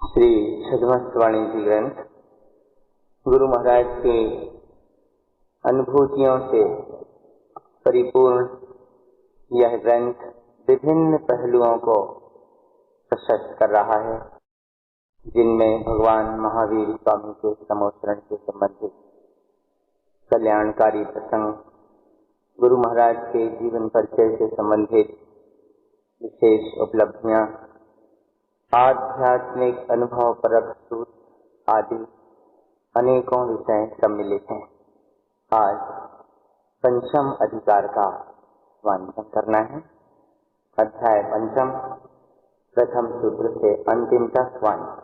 श्री छद्मस्वाणी जी ग्रंथ गुरु महाराज के अनुभूतियों से परिपूर्ण यह ग्रंथ विभिन्न पहलुओं को प्रशस्त कर रहा है, जिनमें भगवान महावीर स्वामी के समोत्सरण से संबंधित कल्याणकारी प्रसंग, गुरु महाराज के जीवन परिचय से संबंधित विशेष उपलब्धियां, आध्यात्मिक अनुभव परक सूत्र आदि अनेकों विषय सम्मिलित हैं। आज पंचम अधिकार का वांछन करना है। अध्याय पंचम, प्रथम सूत्र से अंतिम तक वांछन।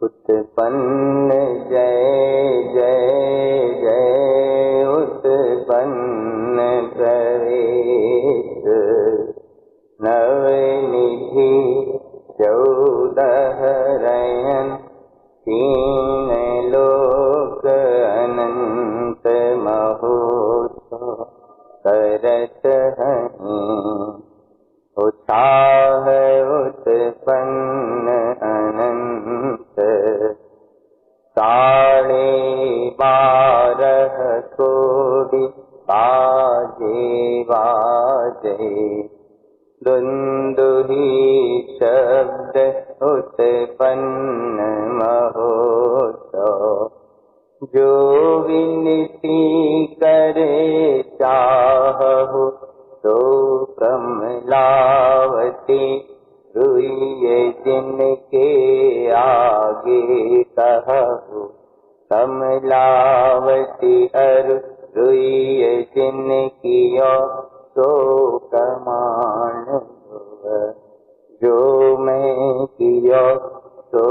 उत्पन्न जय जय जय उत्पन्न प्रवेश नवनिधि चौदह रयन तीन लोक अनंत महोत्सव करत हहीं उत्साह उत्पन्न अनंत 12.5 कोटि बाजे बाजे दुंदुहि शब्द उत्पन्न महोत्सव जो विनती करे चाहु तो कमलावती रुइये जिनके आगे कहु कमलावती अरु रुइये जिनकियो तो प्रमाण जो मैं किया तो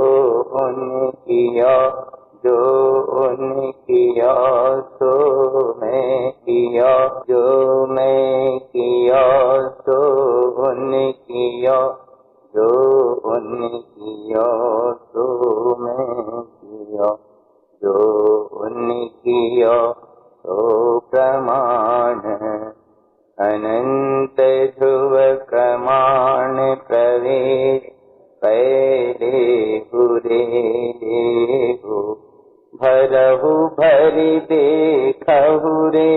उन किया, जो उन किया तो मैं किया, जो मैं किया तो उन किया, जो उन किया तो मैं किया, जो उन किया तो प्रमाण अनंत ध्रुव प्रमाण प्रवेश पहले हुरे हो भरहु भरि देखहु रे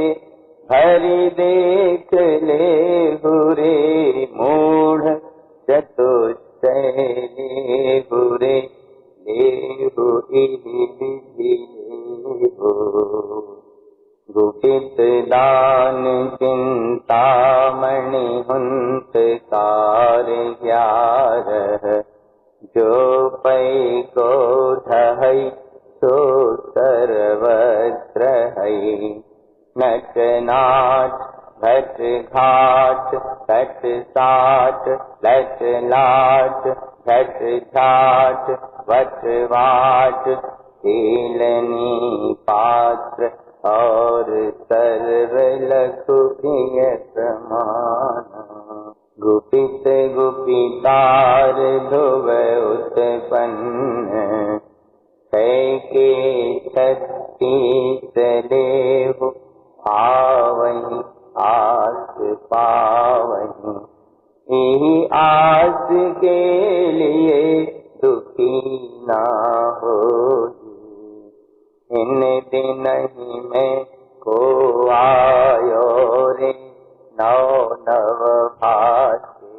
भरि देख ले हुरे मूढ़ चतुष्टय ले हुरे लेहु इहि विधि लेहु गुपित दान चिंतामणि हुंत कार 11 जो पै को ढहै सो सर्वत्र है नट नाट घट घाट घट साट लट लाट घट झाट वट वाट तेलनी पात्र और सर्व लघु प्रिय समान गुपित गुपितार ध्रुव उत्पन्न कैके 36 लेहु आवहि आस पावहि यही आस के लिए दुखी ना हो इन दिन ही में को आयो रे नव नव भाषे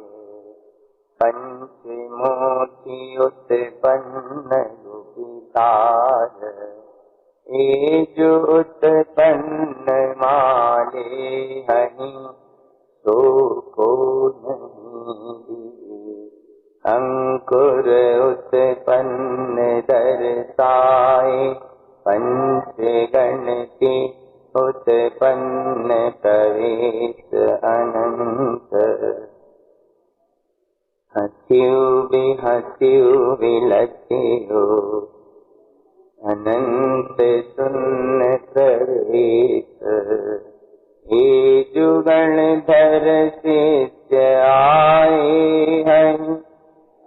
पंचमूर्ति उत्पन्न गुपितार ये जो उत्पन्न माले हनि तो को नहीं अंकुर उत्पन्न दर्शाए पंच गणति उत्पन्न प्रवेश अनंत हस्यु विलस्यु अनंत सुन्न प्रवेश हे जुगण धर शिष्य आए हैं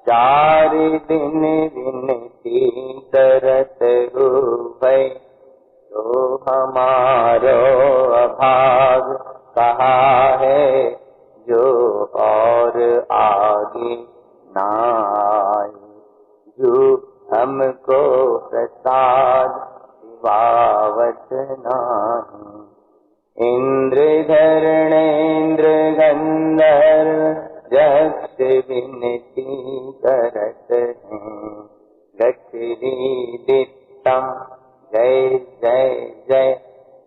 4 दिन विनती करत हुए तो हमारो अभाग कहा है जो और आगे नाय को प्रसाद सिवावत नाही। इंद्र धरणेन्द्र गंधर्व यक्ष विनती करत हैं। गठरीदितम जय जय जय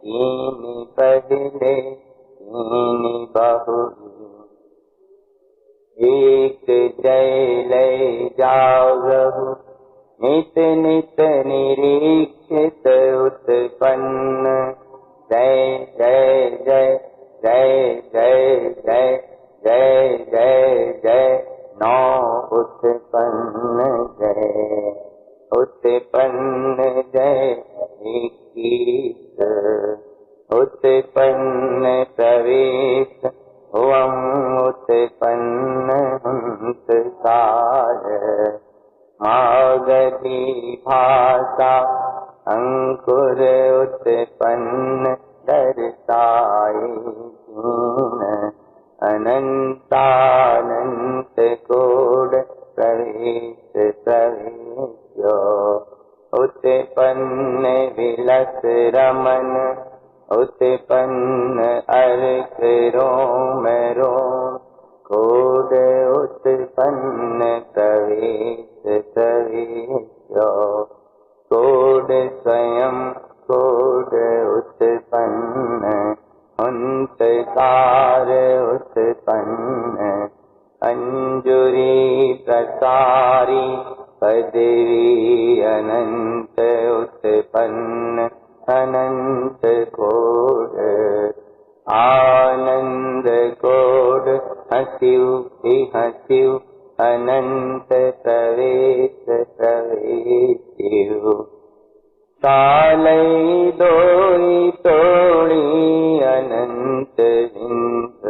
कीनी पहले कीनी बहुरी। एक जय लय जागहु नित नित निरीक्षित उत्पन्न। जय जय जय जय जय जय जय जय जय नौ उत्पन्न जय उत्पन्न जय 21 उत्पन्न प्रवेश हुवं उत्पन्न हंसकार। मागधी भाषा अंकुर उत्पन्न दर्शाए दीन। अनंतानंत कोड प्रवेश प्रवेश्यो। उत्पन्न विलस रमन उत्पन्न अर्क रोम रोम। कोड उत्पन्न प्रवेश प्रवेश्यो। कोड स्वयं कोड उत्पन्न हंसकार उत्पन्न। अंजुरी प्रसारी पदवी अनंत उत्पन्न अनंत कोड। आनंद कोड हसिव हसिव अनंत प्रवेश प्रवेशिव। कालई दोई तोड़ी अनंत विंद।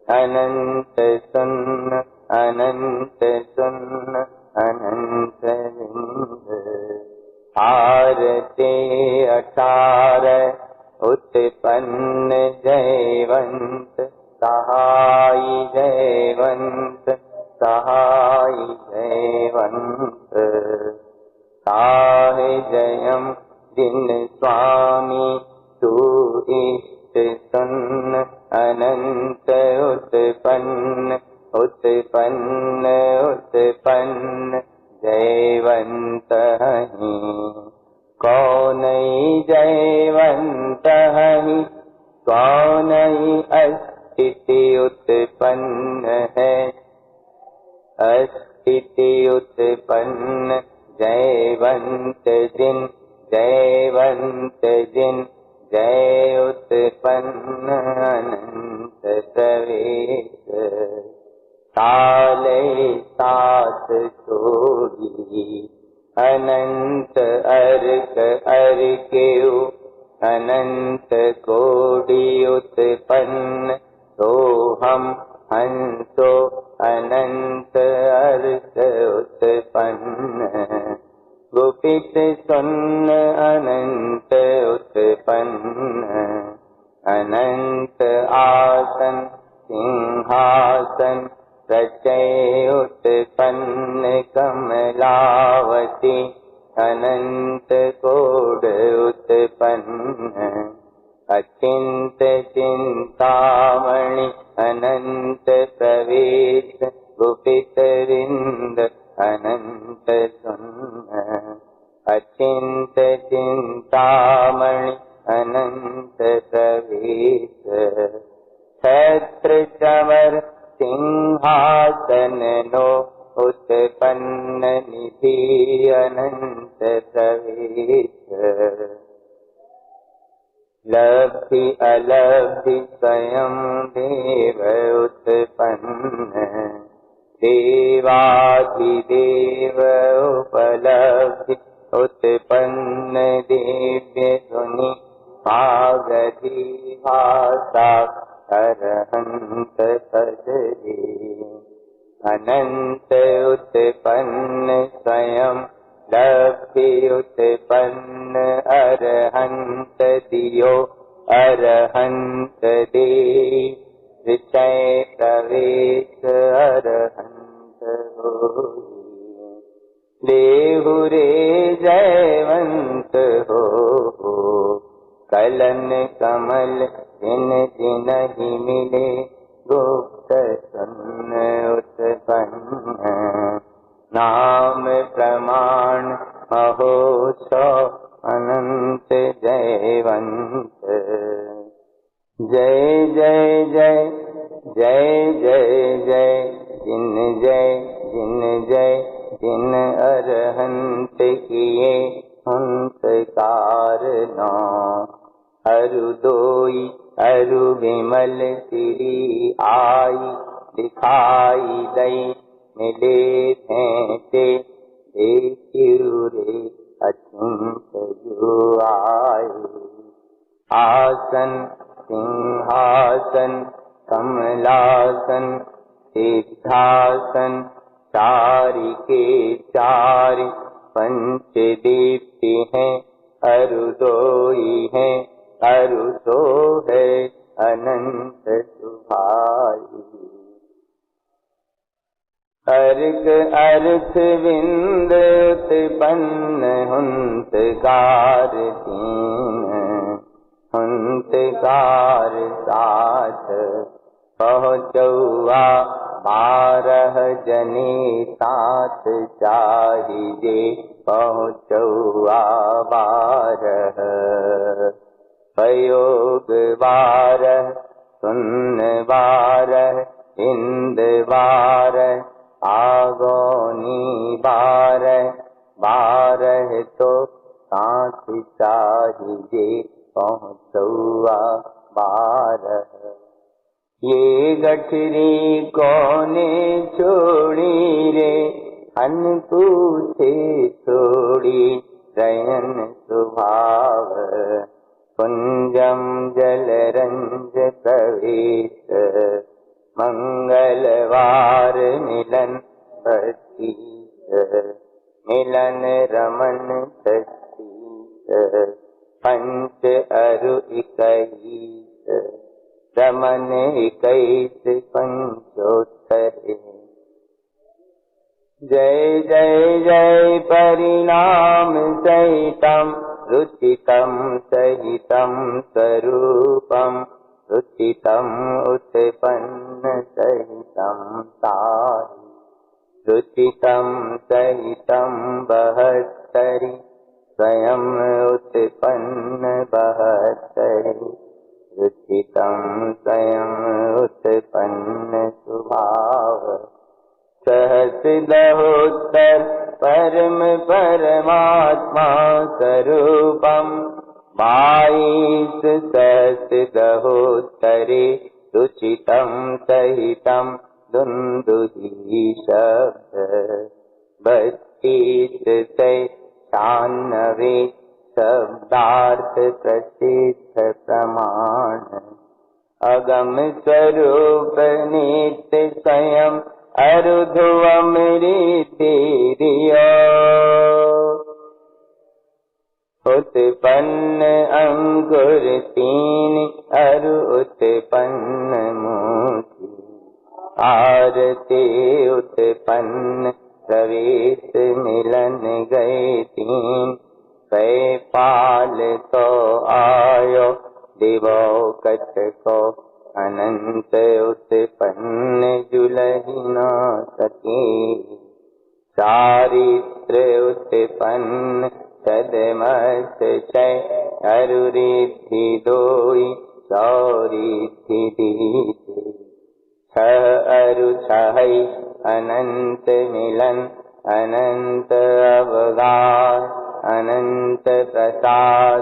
अनंत सुन्न अनंत सुन्न अनंत विंद। आरते 18 उत्पन्न जयवंत सहाय जयवंत सहाय जयवंत। साहे जयम दिन स्वामी तू इष्ट सुन्न। अनंत उत्पन्न उत्पन्न उत्पन्न जयवंत ही। कौनई जयवंत ही कौनई अस्तिति उत्पन्न है। अस्तिति उत्पन्न जयवंत जिन जयवंत जिन। जय उत्पन्न अनंत प्रवेश। काले सात छोड़ी अनंत अर्क अर्केउ। अनंत कोटि उत्पन्न सोहम हंसो अनंत अर्क उत्पन्न। गुपित सुन्न अनंत उत्पन्न। अनंत आसन सिंहासन प्रचय उत्पन्न कमलावती। अनंत कोड उत्पन्न। अचिंत चिंतामणि अनंत प्रवेश। गुपित विंद अनंत सुन्न। अचिंत चिंतामणि अनंत प्रवेश। छत्र चमर सिंहासन नो उत्पन्न निधि अनंत प्रवेश। लब्धि अलब्धि स्वयं देव उत्पन्न। देवाधिदेव उपलब्धि उत्पन्न दिव्य ध्वनि। मागधी भाषा अरहंत सजरी। अनंत उत्पन्न स्वयं लब्धि उत्पन्न अरहंत दियो। अरहंत दे विषय प्रवेश अरहंत होई। देहु रे जयवंत हो, कलन कमल जिन जिनहि मिले, गुप्त सन्न उत्पन्न, नाम प्रमाण महोत्सव अनंत जयवंत। जय जय जय जय जय जय, जिन जय जिन जय जिन अरहंत किए हुंत कारणा, अरु दोई अरु विमल सिरी आई, दिखाई दई मिले भेंटे, देखियो रे अचिंत जो आए। आसन सिंहासन कमलासन सिद्धासन, चारि के चारि पंच दीप्ति हैं, अरु दोई है अरु सो है अनंत सुभाई। अर्क अर्थ विंद उत्पन्न हुंत कार तीन, हुंत कार साथ पहुँचौआ 12 जने साथ, चाहिए पहुँचौआ 12। पयोग 12 सुन्न 12 इंद 12 आगोनी 12, 12 तो साथ चाहिए पहुँचौआ 12। ये गठरी कौने छोड़ी रे, अन पूछे छोड़ी शयन स्वभाव, कुंजम जलरंज प्रवेश, मंगलवार मिलन 25, मिलन रमन 26, पंच अरु 21, रमन 21 पंचोत्तर। जय जय जय परिणाम सहितम, रुचितम सहितम स्वरूपम, रुचितम उत्पन्न सहितम साहि, रुचितम सहितम 72, स्वयं उत्पन्न 72, रुचितम स्वयं उत्पन्न स्वभाव। सहस दहोत्तर परम परमात्मा स्वरूपम, 22 सहस दहोत्तरे, रुचितम सहितम दुंदुहि शब्द, 32 से 96 शब्दार्थ प्रसिद्ध प्रमाण। अगम स्वरूप नित्य स्वयं अरुध्वमृतिर्यो, उत्पन्न अंकुर 3 अरु उत्पन्न मोती, आरती उत्पन्न प्रवेश मिलन गए 3, पाल तो आयो दिवो कछ को, अनंत उत्पन्न जुलहि न सके, चारित्र उत्पन्न सदमस 6 अरु रिद्धि 2 सौरिद्धि दीते, 6 अरु 6 अनंत मिलन, अनंत अवगाह अनंत प्रसाद,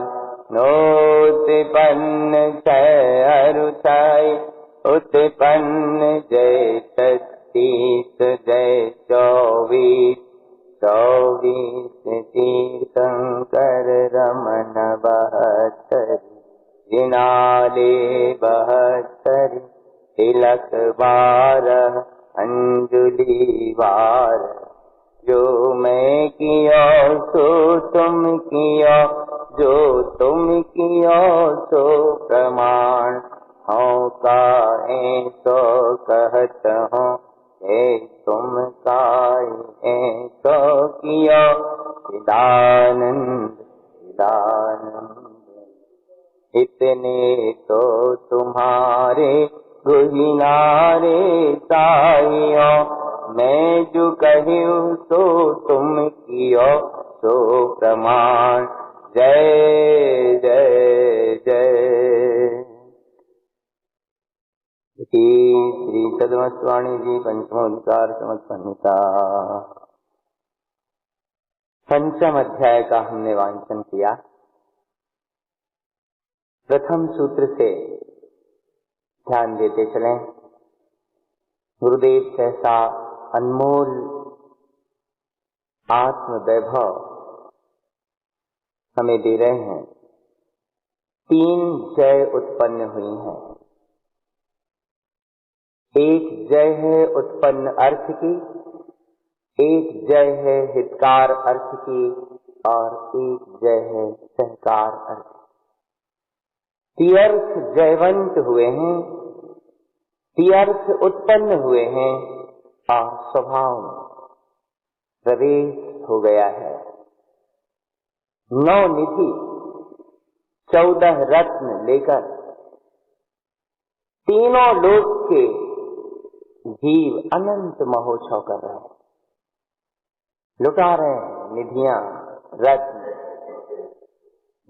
नोत्पन्न 6 अरु 6 उत्पन्न जय 36 जय 24, 24 तीर्थंकर रमन 72, जिनाले 72, तिलक 12 अंजुलि 12, जो मैं किया सो तुम किया, जो तुम किया सो प्रमाण, हूँ काहे सो कहत हूँ, तुम काहे सो किया चिदानंद चिदानंद। इतने तो तुम्हारे गुहिनारे साइयो, मैं जो कहूँ सो तुम कियो सो प्रमाण। जय जय जय। श्री सद्वंशवाणी जी पंचमोद्गार समर्पणता। पंचम अध्याय का हमने वांचन किया। प्रथम सूत्र से ध्यान देते चलें। गुरुदेव कैसा अनमोल आत्म वैभव हमें दे रहे हैं। 3 जय उत्पन्न हुई हैं। एक जय है उत्पन्न अर्थ की, एक जय है हितकार अर्थ की, और एक जय है सहकार अर्थ। तीर्थ जयवंत हुए हैं, तीर्थ उत्पन्न हुए हैं और स्वभाव में प्रवेश हो गया है। 9 निधि 14 रत्न लेकर तीनों लोक के जीव अनंत महोत्सव कर रहे हैं, लुटा रहे हैं निधियां रत्न,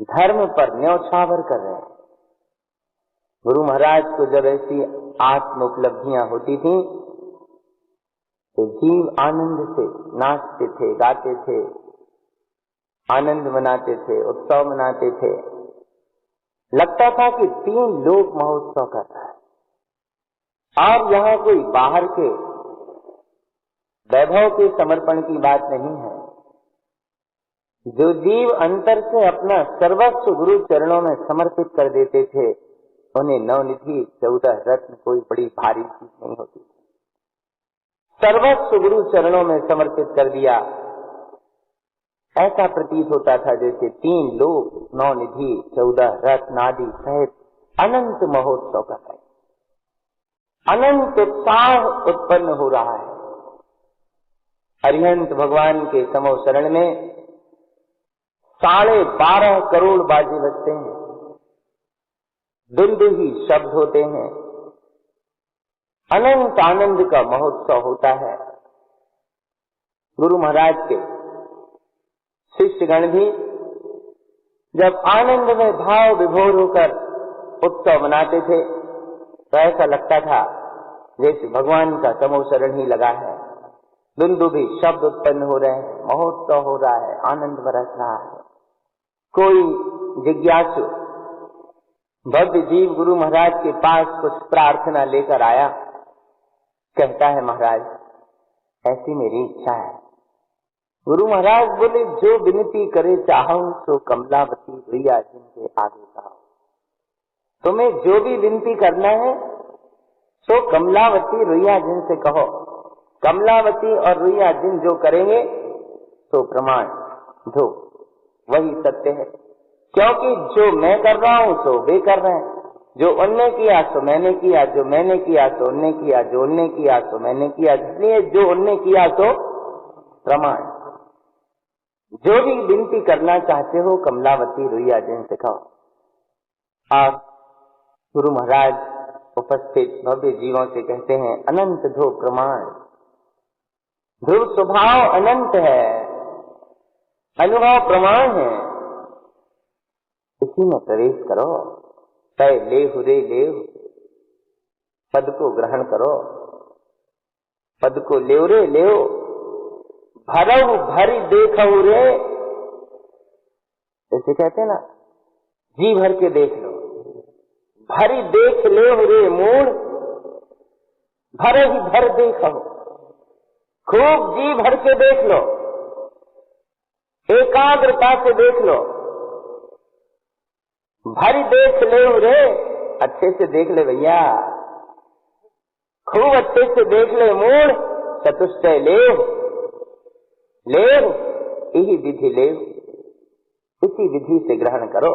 धर्म पर न्यौछावर कर रहे हैं। गुरु महाराज को जब ऐसी आत्म उपलब्धियां होती थी तो जीव आनंद से नाचते थे, गाते थे, आनंद मनाते थे, उत्सव मनाते थे। लगता था कि 3 लोक महोत्सव कर रहा है। और यहाँ कोई बाहर के वैभव के समर्पण की बात नहीं है। जो जीव अंतर से अपना सर्वस्व गुरु चरणों में समर्पित कर देते थे, उन्हें 9 निधि 14 रत्न कोई बड़ी भारी चीज नहीं होती। सर्वस्व गुरु चरणों में समर्पित कर दिया, ऐसा प्रतीत होता था जैसे 3 लोक 9 निधि 14 रत्न आदि सहित अनंत महोत्सव कर रहे, अनंत उत्साह उत्पन्न हो रहा है। अरिहंत भगवान के समो शरण में 12.5 करोड़ बाजे बजते हैं, दुंदुभी शब्द होते हैं, अनंत आनंद का महोत्सव होता है। गुरु महाराज के शिष्यगण भी जब आनंद में भाव विभोर होकर उत्सव मनाते थे तो ऐसा लगता था जैसे भगवान का समो शरण ही लगा है। दुंदुभी शब्द उत्पन्न हो रहे हैं, महोत्सव हो रहा है, आनंद बरस रहा है। कोई जिज्ञासु भव्य जीव गुरु महाराज के पास कुछ प्रार्थना लेकर आया, कहता है महाराज ऐसी मेरी इच्छा है। गुरु महाराज बोले जो विनती करे चाहो सो कमलावती रुइया जिनके आगे कहो। तुम्हें जो भी विनती करना है सो कमलावती रुइया जिन से कहो। कमलावती और रुइया जिन जो करेंगे सो प्रमाण दो, वही सत्य है। क्योंकि जो मैं कर रहा हूं सो वे कर रहे हैं, जो उनने किया सो मैंने किया, जो मैंने किया सो उनने किया, जो उनने किया सो मैंने किया। इसलिए जो उनने किया सो प्रमाण। जो भी विनती करना चाहते हो कमलावती रुइया जिन से कहो। आप गुरु महाराज उपस्थित भव्य जीवों से कहते हैं अनंत धो प्रमाण। ध्रुव स्वभाव अनंत है, अनुभव प्रमाण है, इसी में प्रवेश करो। तय लेहु रे लेहु, पद को ग्रहण करो, पद को लेव रे लेव। भरहु भरी देखहु रे, ऐसे कहते ना, जी भर के देख लो। भरी देख लेहु रे मूड, भरहि भर देखहु। खूब जी भर के देख लो, एकाग्रता से देख लो। भरी देख ले रे, अच्छे से देख ले भैया, खूब अच्छे से देख ले मूड। चतुष्टय लेव लेव, यही विधि लेव, इसी विधि से ग्रहण करो।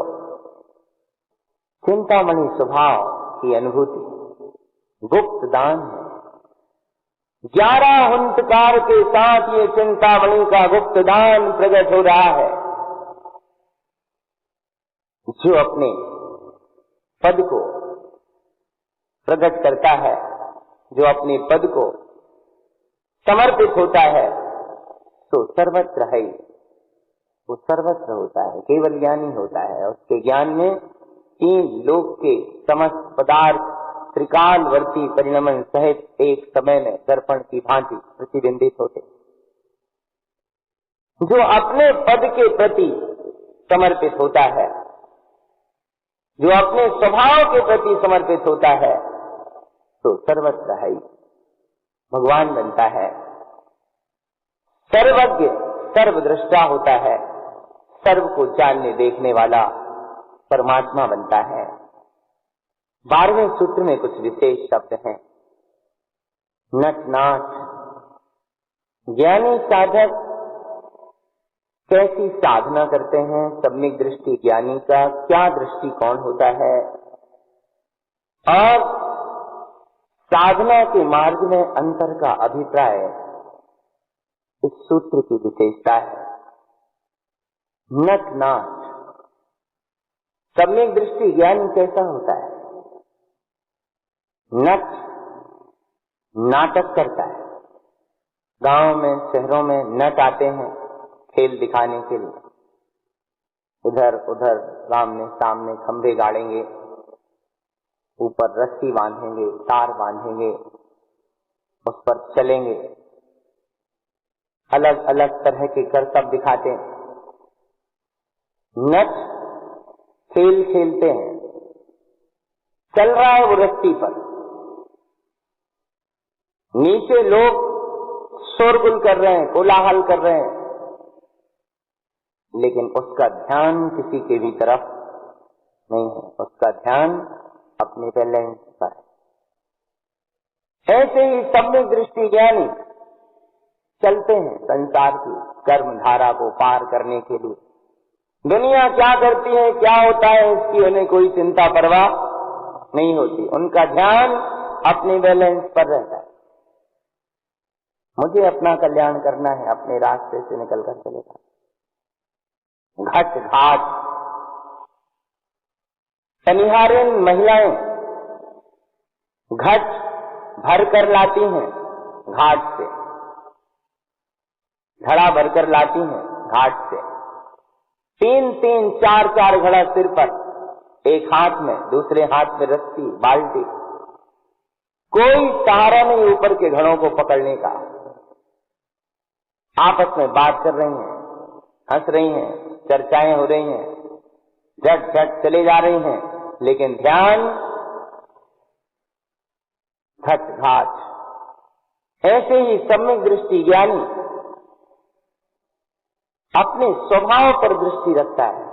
चिंतामणि स्वभाव की अनुभूति गुप्त दान है। 11 हुंकार के साथ ये चिंतामणि का गुप्त दान प्रकट हो रहा है। जो अपने पद को प्रकट करता है, जो अपने पद को समर्पित होता है, तो सर्वत्र है, वो सर्वत्र होता है, केवल ज्ञानी होता है। उसके ज्ञान में 3 लोक के समस्त पदार्थ त्रिकालवर्ती परिणमन सहित एक समय में दर्पण की भांति प्रतिबिंबित होते। जो अपने पद के प्रति समर्पित होता है, जो अपने स्वभाव के प्रति समर्पित होता है, तो सर्वत्र है, भगवान बनता है। सर्वज्ञ सर्वदृष्टा होता है, सर्व को जानने देखने वाला परमात्मा बनता है। 12वें सूत्र में कुछ विशेष शब्द हैं। नट नाट, ज्ञानी साधक कैसी साधना करते हैं, सम्यक दृष्टि ज्ञानी का क्या दृष्टिकोण होता है, और साधना के मार्ग में अंतर का अभिप्राय इस सूत्र की विशेषता है। नट नाट, सम्यक दृष्टि ज्ञानी कैसा होता है? नट नाटक करता है। गांव में शहरों में नट आते हैं खेल दिखाने के लिए, इधर उधर सामने सामने खंभे गाड़ेंगे, ऊपर रस्सी बांधेंगे, तार बांधेंगे, उस पर चलेंगे, अलग अलग तरह के करतब दिखाते हैं। नट खेल खेलते हैं, चल रहा है वो रस्सी पर, नीचे लोग शोरगुल कर रहे हैं, कोलाहल कर रहे हैं, लेकिन उसका ध्यान किसी के भी तरफ नहीं है, उसका ध्यान अपने बैलेंस पर है। ऐसे ही सम्यक दृष्टि ज्ञानी चलते हैं संसार की कर्म धारा को पार करने के लिए। दुनिया क्या करती है, क्या होता है, इसकी उन्हें कोई चिंता परवाह नहीं होती। उनका ध्यान अपने बैलेंस पर रहता है। मुझे अपना कल्याण करना है, अपने रास्ते से निकल कर चलेगा। घट घाट, शनिहारिन महिलाएं घट भर कर लाती हैं घाट से, घड़ा भरकर लाती हैं घाट से। 3-3, 4-4 घड़ा सिर पर, एक हाथ में, दूसरे हाथ में रस्सी, बाल्टी, कोई सहारा नहीं ऊपर के घड़ों को पकड़ने का। आपस में बात कर रही हैं, हंस रही हैं, चर्चाएं हो रही हैं, झट झट चले जा रही हैं, लेकिन ध्यान घट घाट। ऐसे ही सम्यक दृष्टि ज्ञानी अपने स्वभाव पर दृष्टि रखता है,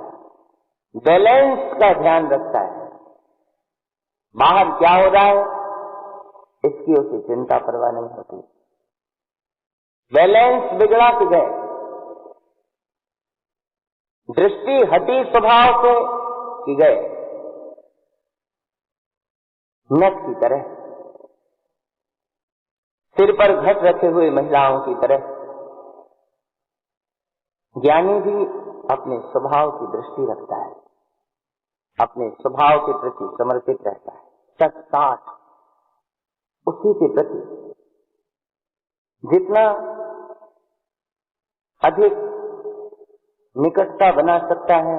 बैलेंस का ध्यान रखता है। बाहर क्या हो रहा है इसकी उसे चिंता परवाह नहीं होती। बैलेंस बिगड़ा कि गए, दृष्टि हटी स्वभाव से कि गए, नट की तरह, सिर पर घट रखे हुए महिलाओं की तरह ज्ञानी भी अपने स्वभाव की दृष्टि रखता है, अपने स्वभाव के प्रति समर्पित रहता है, सच उसी के प्रति जितना अधिक निकटता बना सकता है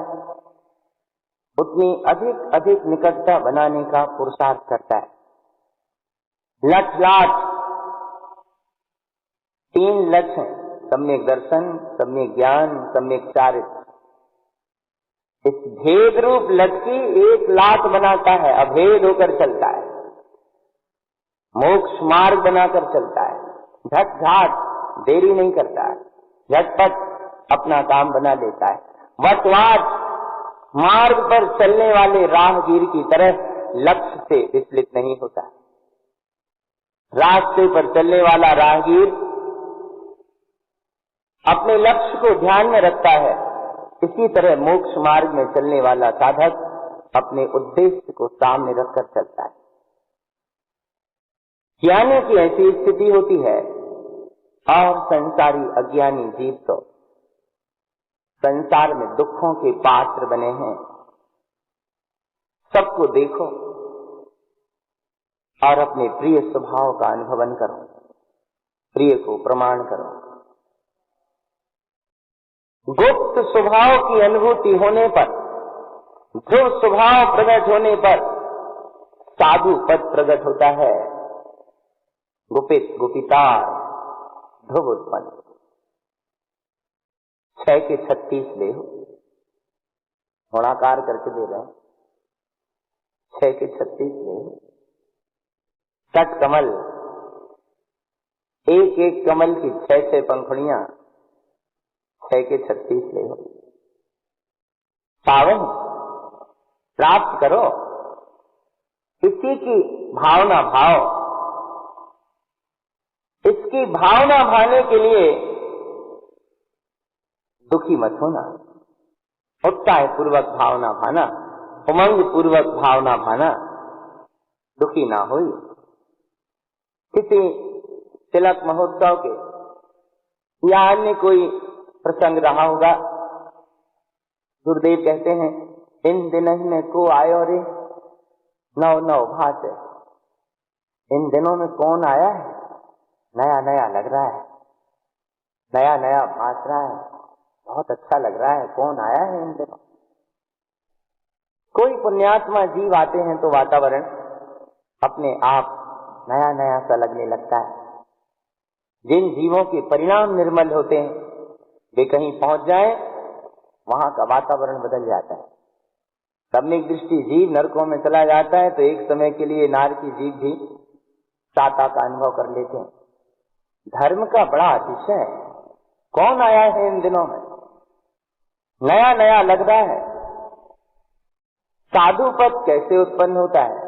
उतनी अधिक निकटता बनाने का पुरुषार्थ करता है। लठ लाट, 3 लठ हैं, सम्यक दर्शन, सम्यक ज्ञान, सम्यक चारित्र। इस भेद रूप लटकी एक लात बनाता है, अभेद होकर चलता है, मोक्ष मार्ग बनाकर चलता है, झट घाट देरी नहीं करता है, झटपट अपना काम बना लेता है। वटवाट मार्ग पर चलने वाले राहगीर की तरह लक्ष्य से विचलित नहीं होता। रास्ते पर चलने वाला राहगीर अपने लक्ष्य को ध्यान में रखता है, इसी तरह मोक्ष मार्ग में चलने वाला साधक अपने उद्देश्य को सामने रखकर चलता है। ज्ञानी की ऐसी स्थिति होती है और संसारी अज्ञानी जीव तो संसार में दुखों के पात्र बने हैं। सबको देखो और अपने प्रिय स्वभाव का अनुभवन करो, प्रिय को प्रमाण करो। गुप्त स्वभाव की अनुभूति होने पर, जो स्वभाव प्रकट होने पर साधु पद प्रकट होता है। गुपित गुपितार ध्रुव उत्पन्न 6 के 36 ले हो, गुणाकार करके दे रहे हैं। 6 के 36 ले हो। तट कमल, एक एक कमल की 6 पंखुड़ियां, 6 के 36 ले हो। पावन प्राप्त करो, इसी की भावना भाव। इसकी भावना भाने के लिए दुखी मत होना। उत्साह पूर्वक भावना भाना, उमंग पूर्वक भावना भाना, दुखी ना हो। किसी तिलक महोत्सव के या अन्य कोई प्रसंग रहा होगा, गुरुदेव कहते हैं इन दिनों में को आयो रे नव नव भाषे। इन दिनों में कौन आया है? नया नया लग रहा है, नया नया भाष रहा है, बहुत अच्छा लग रहा है। कौन आया है इन दिनों? कोई पुण्यात्मा जीव आते हैं तो वातावरण अपने आप नया नया सा लगने लगता है। जिन जीवों के परिणाम निर्मल होते हैं, वे कहीं पहुंच जाएं, वहां का वातावरण बदल जाता है। सम्यक दृष्टि जीव नरकों में चला जाता है तो एक समय के लिए नार की जीव भी साता का अनुभव कर लेते हैं। धर्म का बड़ा अतिशय है। कौन आया है इन दिनों में? नया नया लग रहा है। साधु पद कैसे उत्पन्न होता है?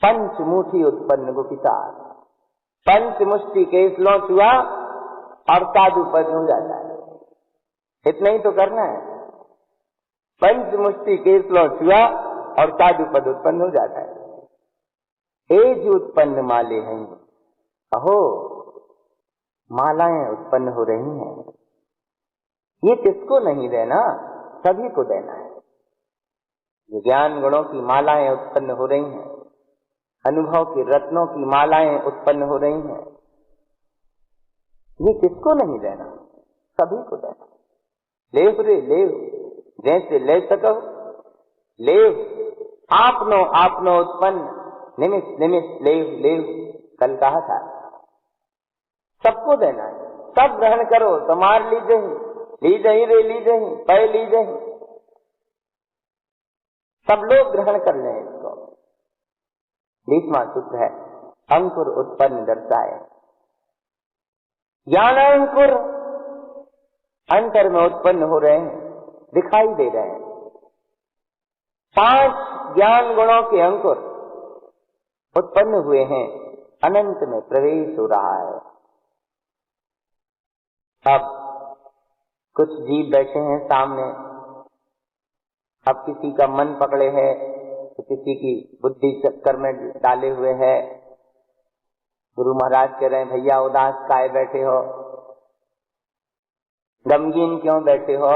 पंचमुठी उत्पन्न गुपितार। पंचमुष्टि केस लो चुआ और साधु पद हो जाता है। इतना ही तो करना है। पंचमुष्टि केस लो चुआ और साधु पद उत्पन्न हो जाता है। एज उत्पन्न माले हैं, अहो मालाएं उत्पन्न हो रही हैं। ये किसको नहीं देना? सभी को देना है। ये ज्ञान गुणों की मालाएं उत्पन्न हो रही हैं, अनुभव की रत्नों की मालाएं उत्पन्न हो रही हैं। ये किसको नहीं देना? सभी को देना। लेव रे लेव, जैसे ले सको लेव। आपनो उत्पन्न निमिष निमिष लेव लेव। कल कहा था सबको देना है। सब ग्रहण करो, समार लीजिए रे लीजिए, पै लीजिए। सब लोग ग्रहण कर लें इसको। 20वां सूत्र है अंकुर उत्पन्न दर्शाए। ज्ञान अंकुर अंतर में उत्पन्न हो रहे हैं, दिखाई दे रहे हैं। 5 ज्ञान गुणों के अंकुर उत्पन्न हुए हैं, अनंत में प्रवेश हो रहा है। अब कुछ जीव बैठे हैं सामने। अब किसी का मन पकड़े है तो किसी की बुद्धि चक्कर में डाले हुए है। गुरु महाराज कह रहे हैं भैया उदास काहे बैठे हो, गमगीन क्यों बैठे हो?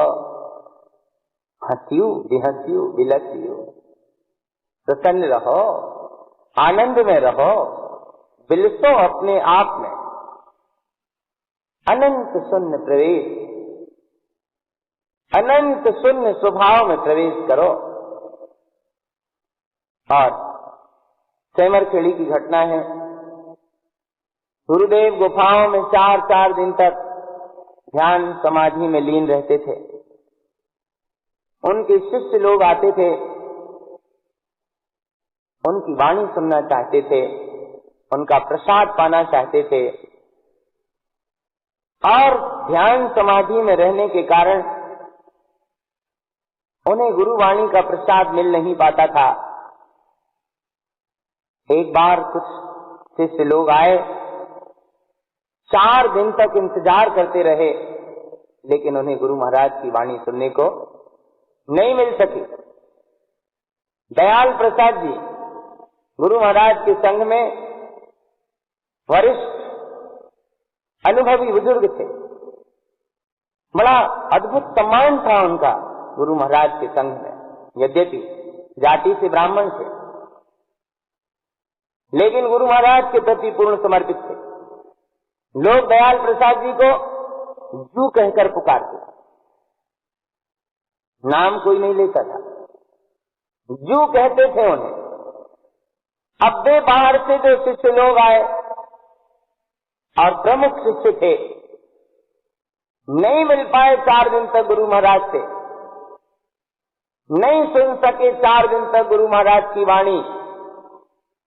हंसियो बिहसियो बिलसियो, प्रसन्न रहो, आनंद में रहो, बिलसो अपने आप में। अनंत शून्य प्रवेश, अनंत शून्य स्वभाव में प्रवेश करो। और सेमरखेड़ी की घटना है। गुरुदेव गुफाओं में 4 दिन तक ध्यान समाधि में लीन रहते थे। उनके शिष्य लोग आते थे, उनकी वाणी सुनना चाहते थे, उनका प्रसाद पाना चाहते थे। और ध्यान समाधि में रहने के कारण उन्हें गुरुवाणी का प्रसाद मिल नहीं पाता था। एक बार कुछ शिष्य लोग आए, 4 दिन तक इंतजार करते रहे, लेकिन उन्हें गुरु महाराज की वाणी सुनने को नहीं मिल सकी। दयाल प्रसाद जी गुरु महाराज के संग में वरिष्ठ अनुभवी बुजुर्ग थे। बड़ा अद्भुत सम्मान था उनका गुरु महाराज के संघ में। यद्यपि जाति से ब्राह्मण थे, लेकिन गुरु महाराज के प्रति पूर्ण समर्पित थे। लोग दयाल प्रसाद जी को जू कहकर पुकारते थे, नाम कोई नहीं लेता था, जू कहते थे उन्हें। अब वे बाहर से जो शिष्य लोग आए और प्रमुख शिष्य थे, नहीं मिल पाए 4 दिन तक गुरु महाराज से, नहीं सुन सके 4 दिन तक गुरु महाराज की वाणी।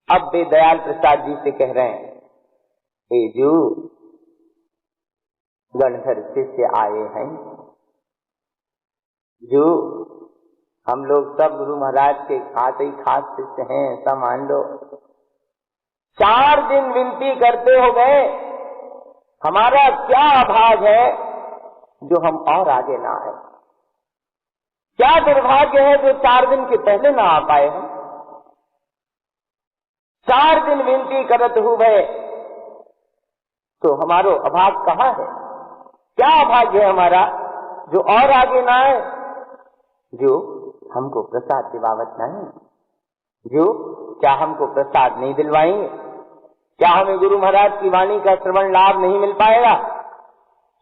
अब वे दयाल प्रसाद जी से कह रहे हैं, ए जू, गणधर शिष्य आए हैं। जो हम लोग सब गुरु महाराज के खास ही खास शिष्य हैं, ऐसा मान लो। 4 दिन विनती करते हो गए, हमारा क्या अभाग है जो हम और आगे ना आए। क्या दुर्भाग्य है जो 4 दिन के पहले ना आ पाए हम। 4 दिन विनती करत हुए तो हमारो अभाग कहाँ है? क्या अभाग्य है हमारा जो और आगे ना आए, जो हमको प्रसाद दिवावत नहीं, जो क्या हमको प्रसाद नहीं दिलवाएंगे? क्या हमें गुरु महाराज की वाणी का श्रवण लाभ नहीं मिल पाएगा?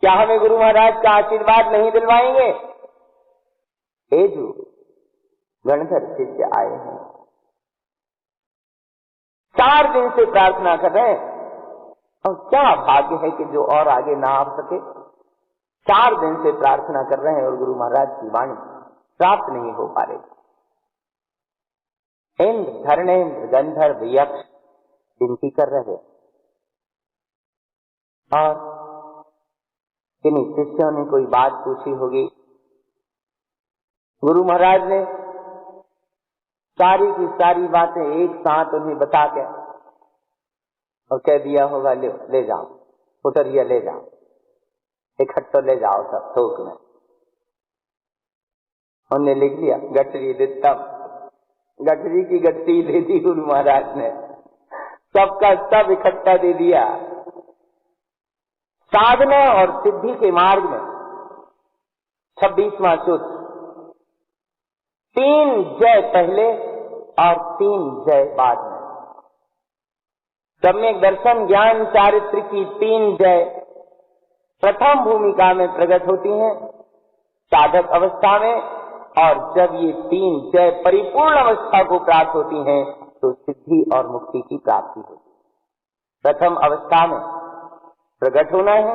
क्या हमें गुरु महाराज का आशीर्वाद नहीं दिलवाएंगे? ए जो गणधर शिष्य आए हैं, 4 दिन से प्रार्थना कर रहे हैं, और क्या भाग्य है कि जो और आगे ना आ सके। 4 दिन से प्रार्थना कर रहे हैं और गुरु महाराज की वाणी प्राप्त नहीं हो पा रही। इंद्र, धर्मेंद्र, गंधर्व, यक्ष विनती कर रहे, और किन्हीं शिष्यों ने कोई बात पूछी होगी। गुरु महाराज ने सारी की सारी बातें एक साथ उन्हें बता के और कह दिया होगा, ले जाओ, उतरिया ले जाओ, इकट्ठा ले जाओ सब थोक में। उन्होंने लिख लिया, गठरी दिता, गठरी की गठरी दे दी गुरु महाराज ने, सबका सब इकट्ठा दे दिया। साधना और सिद्धि के मार्ग में 26वां सूत्र, 3 जय पहले और 3 जय बाद में। सम्यक दर्शन ज्ञान चारित्र की 3 जय प्रथम भूमिका में प्रकट होती हैं साधक अवस्था में, और जब ये 3 जय परिपूर्ण अवस्था को प्राप्त होती हैं तो सिद्धि और मुक्ति की प्राप्ति होती है। प्रथम अवस्था में प्रकट होना है,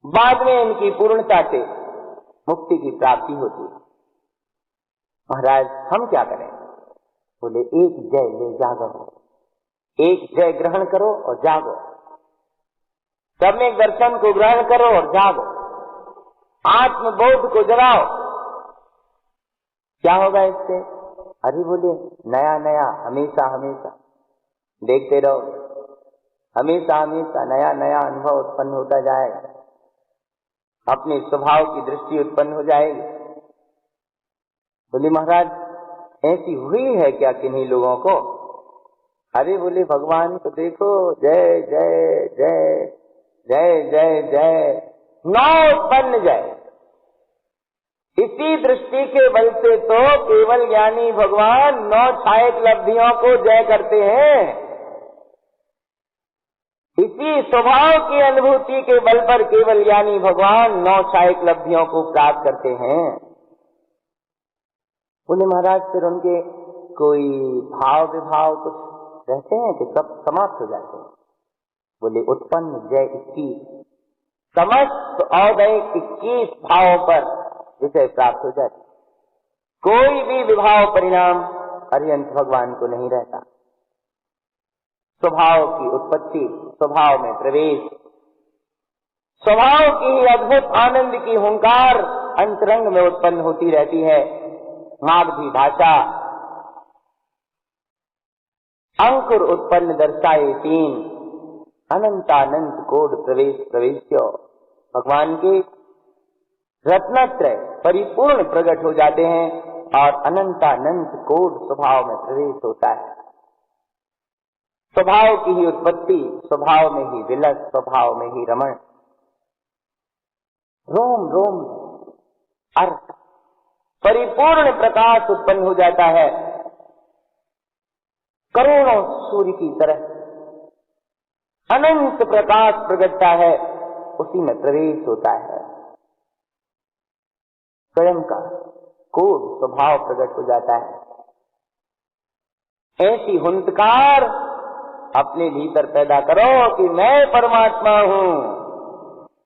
बाद में इनकी पूर्णता से मुक्ति की प्राप्ति होती है। महाराज हम क्या करें? बोले, एक जय ले जागो, एक जय ग्रहण करो और जागो, सम्यक दर्शन को ग्रहण करो और जागो, आत्मबोध को जगाओ। क्या होगा इससे? अरे बोले, नया नया हमेशा हमेशा देखते रहो, हमेशा हमेशा नया नया अनुभव उत्पन्न होता जाएगा, अपने स्वभाव की दृष्टि उत्पन्न हो जाएगी। बोले, महाराज ऐसी हुई है क्या किन्हीं लोगों को? अरे बोले, भगवान को देखो, जय जय जय जय जय जय, 9 उत्पन्न जय। इसी दृष्टि के बल से तो केवल ज्ञानी भगवान 9 छायक लब्धियों को जय करते हैं। इसी स्वभाव की अनुभूति के बल पर केवल ज्ञानी भगवान 9 छायक लब्धियों को प्राप्त करते हैं। बोले, महाराज फिर उनके कोई भाव विभाव कुछ रहते हैं कि सब समाप्त हो जाते हैं? बोले, उत्पन्न जय 21, समस्त औदय 21 भावों पर विषय प्राप्त हो जाती। कोई भी विभाव परिणाम अरिहंत भगवान को नहीं रहता। स्वभाव की उत्पत्ति, स्वभाव में प्रवेश, स्वभाव की ही अद्भुत आनंद की हुंकार अंतरंग में उत्पन्न होती रहती है। मागधी भाषा अंकुर उत्पन्न दर्शाए 3, अनंतानंत कोड प्रवेश प्रवेश्यो। भगवान के रत्नत्रय परिपूर्ण प्रकट हो जाते हैं और अनंतानंत कोड स्वभाव में प्रवेश होता है। स्वभाव की ही उत्पत्ति, स्वभाव में ही विलस, स्वभाव में ही रमण, रोम रोम अर्थ, परिपूर्ण प्रकाश उत्पन्न हो जाता है। करोड़ों सूर्य की तरह अनंत प्रकाश प्रगटता है, उसी में प्रवेश होता है। स्वयं का कोड स्वभाव प्रकट हो जाता है। ऐसी हुंकार अपने भीतर पैदा करो कि मैं परमात्मा हूं,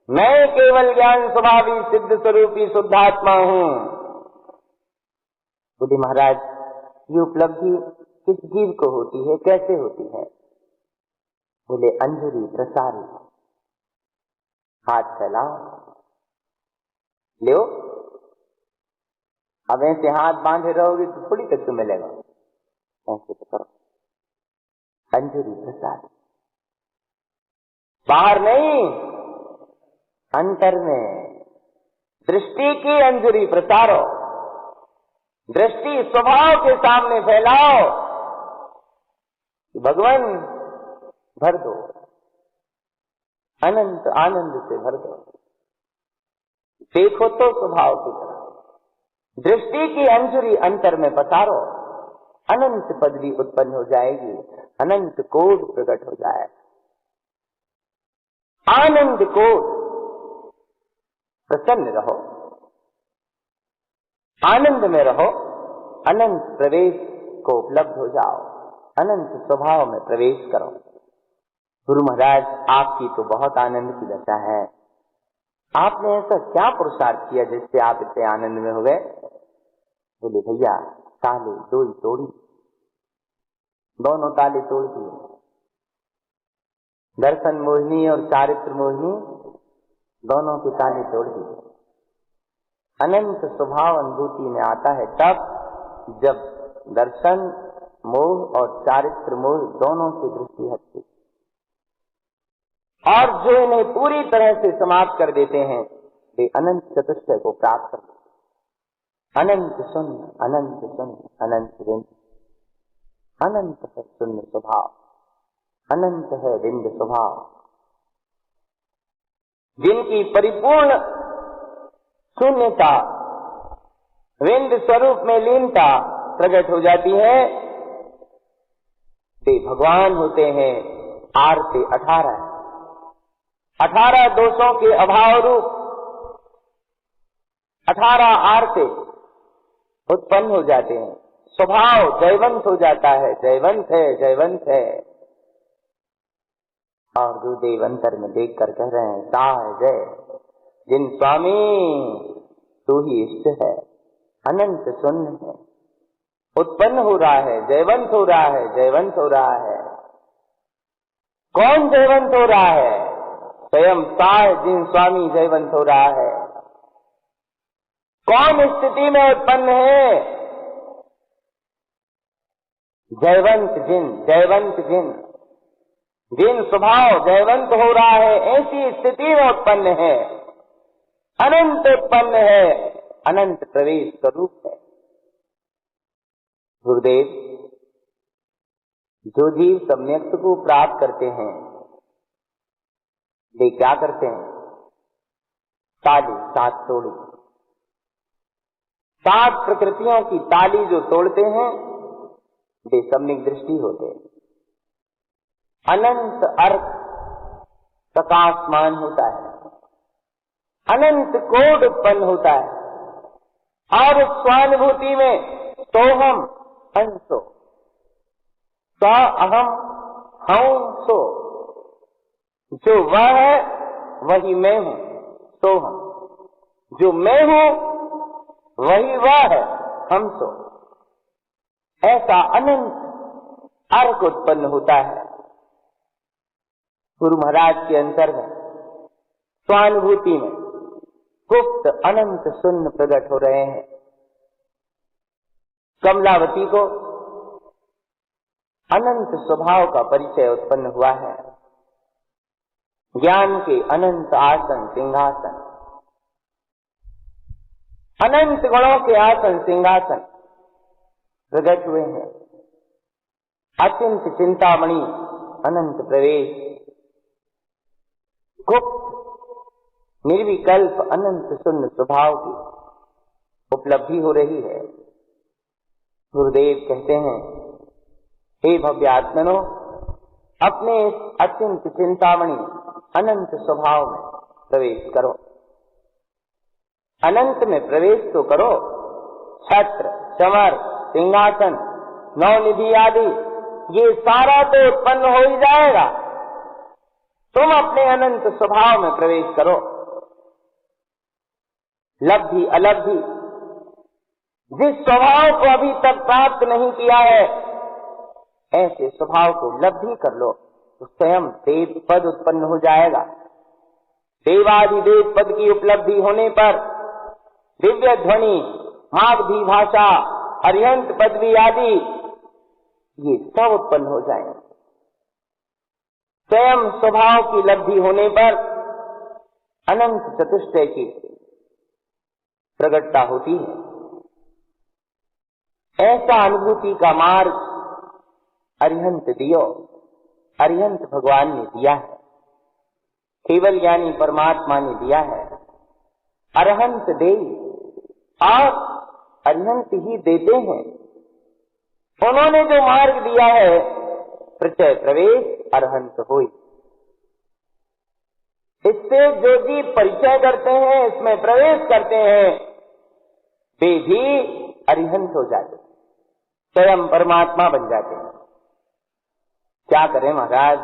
मैं केवल ज्ञान स्वभावी सिद्ध स्वरूपी शुद्धात्मा हूं। बुद्धि महाराज, ये उपलब्धि किस जीव को होती है, कैसे होती है? बोले अंजलि प्रसारी, हाथ फैलाओ, लो। अब ऐसे हाथ बांधे रहोगे तो थोड़ी तक मिलेगा, ऐसे तो करो। अंजलि प्रसारी, बाहर नहीं, अंतर में दृष्टि की अंजलि प्रसारो, दृष्टि स्वभाव के सामने फैलाओ। भगवान भर दो, अनंत आनंद से भर दो। देखो तो स्वभाव की तरह, दृष्टि की अंजलि अंतर में पसारो, अनंत पदवी उत्पन्न हो जाएगी, अनंत कोड प्रकट हो जाए। आनंद कोड, प्रसन्न रहो, आनंद में रहो, अनंत प्रवेश को उपलब्ध हो जाओ, अनंत स्वभाव में प्रवेश करो। गुरु महाराज, आपकी तो बहुत आनंद की दशा है, आपने ऐसा क्या पुरुषार्थ किया जिससे आप इतने आनंद में हो गए? बोले भैया, ताले दो ही तोड़ी, दोनों ताले तोड़ दिए। दर्शन मोहिनी और चारित्र मोहिनी, दोनों के ताले तोड़ दिए। अनंत स्वभाव अनुभूति में आता है तब जब दर्शन मोह और चारित्र मोह दोनों से दृष्टि हटती, और जो इन्हें पूरी तरह से समाप्त कर देते हैं वे अनंत चतुष्टय को प्राप्त करते। अनंत शून्य, अनंत शून्य, अनंत विंद, अनंत है शून्य स्वभाव, अनंत है विंद स्वभाव, जिनकी परिपूर्ण शून्यता विंद स्वरूप में लीनता प्रकट हो जाती है, वे भगवान होते हैं। आर से 18 दोषों के अभाव रूप 18 आर से उत्पन्न हो जाते हैं। स्वभाव जयवंत हो जाता है, जयवंत है, जयवंत है। और गुरुदेव अंतर में देख कर कह रहे हैं, सा है जय, जिन स्वामी तू ही इष्ट है, अनंत शून्य है, उत्पन्न हो रहा है, जयवंत हो रहा है, जयवंत हो रहा है। कौन जयवंत हो रहा है? स्वयं सा है, जिन स्वामी जयवंत हो रहा है। कौन स्थिति में उत्पन्न है? जयवंत जिन, जयवंत जिन, जिन स्वभाव जयवंत हो रहा है, ऐसी स्थिति में उत्पन्न है, अनंत उत्पन्न है, अनंत प्रवेश स्वरूप है। गुरुदेव, जो जीव सम्यक्त को प्राप्त करते हैं वे क्या करते हैं? ताली 7 तोड़ी, 7 प्रकृतियों की ताली जो तोड़ते हैं वे सम्यक दृष्टि होते हैं। अनंत अर्थ प्रकाशमान होता है, अनंत कोड उत्पन्न होता है, और उस स्वानुभूति में सोहम हंसो, स अहम हूं सो, जो वह है वही मैं हूं, सोहम, जो मैं हूं वही वह है, हम सो। ऐसा अनंत अर्क उत्पन्न होता है। गुरु महाराज के अंतर्गत स्वानुभूति में गुप्त अनंत शून्य प्रकट हो रहे हैं। कमलावती को अनंत स्वभाव का परिचय उत्पन्न हुआ है। ज्ञान के अनंत आसन सिंहासन, अनंत गुणों के आसन सिंहासन प्रकट हुए हैं। अचिंत चिंतामणि अनंत प्रवेश, गुप्त निर्विकल्प अनंत शून्य स्वभाव की उपलब्धि हो रही है। गुरुदेव कहते हैं, हे भव्यात्मनो, अपने इस अत्यंत चिंतामणि अनंत स्वभाव में प्रवेश करो। अनंत में प्रवेश तो करो। छत्र, चमर, सिंहासन, नवनिधि आदि ये सारा तो उत्पन्न हो ही जाएगा। तुम अपने अनंत स्वभाव में प्रवेश करो। लब्धि अलब्धि, जिस स्वभाव को अभी तक प्राप्त नहीं किया है, ऐसे स्वभाव को लब्धि कर लो तो स्वयं देव पद उत्पन्न हो जाएगा। देवाधिदेव पद की उपलब्धि होने पर दिव्य ध्वनि, मागधी भाषा, अरिहंत पदवी आदि ये सब उत्पन्न हो जाएंगे। स्वयं स्वभाव की लब्धि होने पर अनंत चतुष्टय की प्रगटता होती है। ऐसा अनुभूति का मार्ग अरिहंत दियो, अरिहंत भगवान ने दिया है, केवल ज्ञानी परमात्मा ने दिया है। अरहंत दे, आप अरिहंत ही देते हैं। उन्होंने जो मार्ग दिया है, प्रत्यय प्रवेश अरहंत होई। इससे जो जीव परिचय करते हैं, इसमें प्रवेश करते हैं, वे भी अरिहंत हो जाते, स्वयं परमात्मा बन जाते हैं। क्या करें महाराज,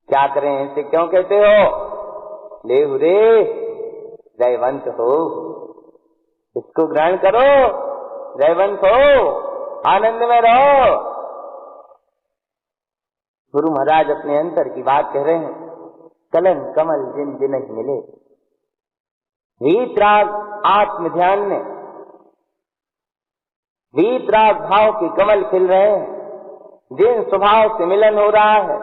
क्या करें, ऐसे क्यों कहते हो? ले रे, जयवंत हो, इसको ग्रहण करो, जयवंत हो, आनंद में रहो। गुरु महाराज अपने अंतर की बात कह रहे हैं। कलन कमल जिन जिन मिले, वीतराग आत्म ध्यान में वीतराग भाव के कमल खिल रहे हैं, जिन स्वभाव से मिलन हो रहा है,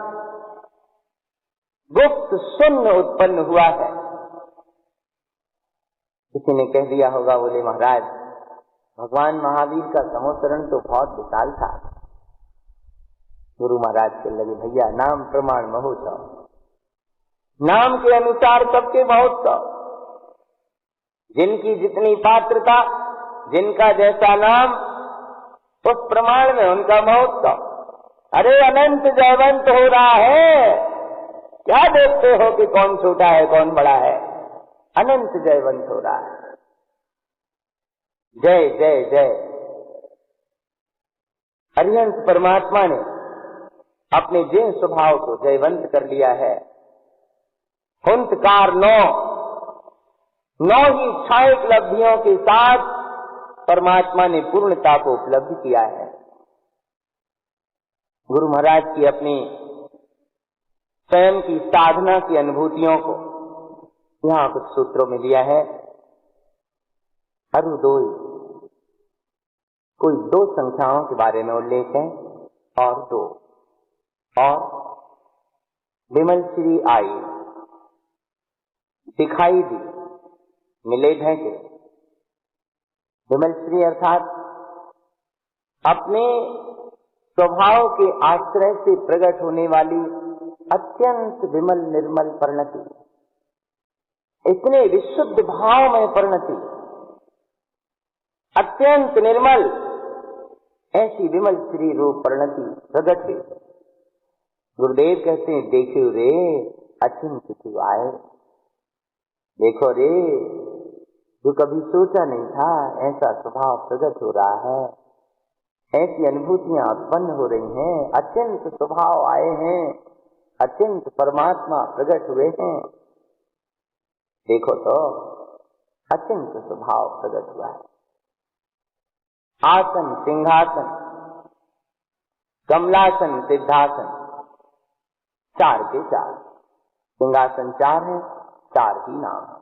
गुप्त शून्य उत्पन्न हुआ है। किसी ने कह दिया होगा, बोले महाराज भगवान महावीर का समोत्तरण तो बहुत विशाल था। गुरु महाराज के लगे, भैया नाम प्रमाण महोत्सव, नाम के अनुसार सबके महोत्सव, जिनकी जितनी पात्रता, जिनका जैसा नाम, उस प्रमाण में उनका महोत्सव। अरे अनंत जयवंत हो रहा है, क्या देखते हो कि कौन छोटा है कौन बड़ा है? अनंत जयवंत हो रहा है। जय जय जय। अरिहंत परमात्मा ने अपने जिन स्वभाव को जयवंत कर लिया है, हुंतकार नौ ही छाए उपलब्धियों के साथ परमात्मा ने पूर्णता को उपलब्ध किया है। गुरु महाराज की अपनी स्वयं की साधना की अनुभूतियों को यहाँ कुछ सूत्रों में लिया है। अरुदोई, कोई दो संख्याओं के बारे में उल्लेख है, और दो, और विमल श्री आई, दिखाई दी, मिले ढेंके। विमल श्री अर्थात अपने स्वभाव के आश्रय से प्रकट होने वाली अत्यंत विमल निर्मल परिणति, इतने विशुद्ध भाव में परिणति, अत्यंत निर्मल, ऐसी विमल श्री रूप परिणति प्रकट हुई। गुरुदेव कहते हैं, देखो रे अचिंत तू आए, देखो रे जो कभी सोचा नहीं था ऐसा स्वभाव प्रकट हो रहा है, ऐसी अनुभूतियां उत्पन्न हो रही हैं, अत्यंत स्वभाव आए हैं, अत्यंत परमात्मा प्रकट हुए हैं। देखो तो अत्यंत स्वभाव प्रकट हुआ है। आसन, सिंहासन, कमलासन, सिद्धासन, चार के चार। सिंहासन चार है, चार ही नाम है।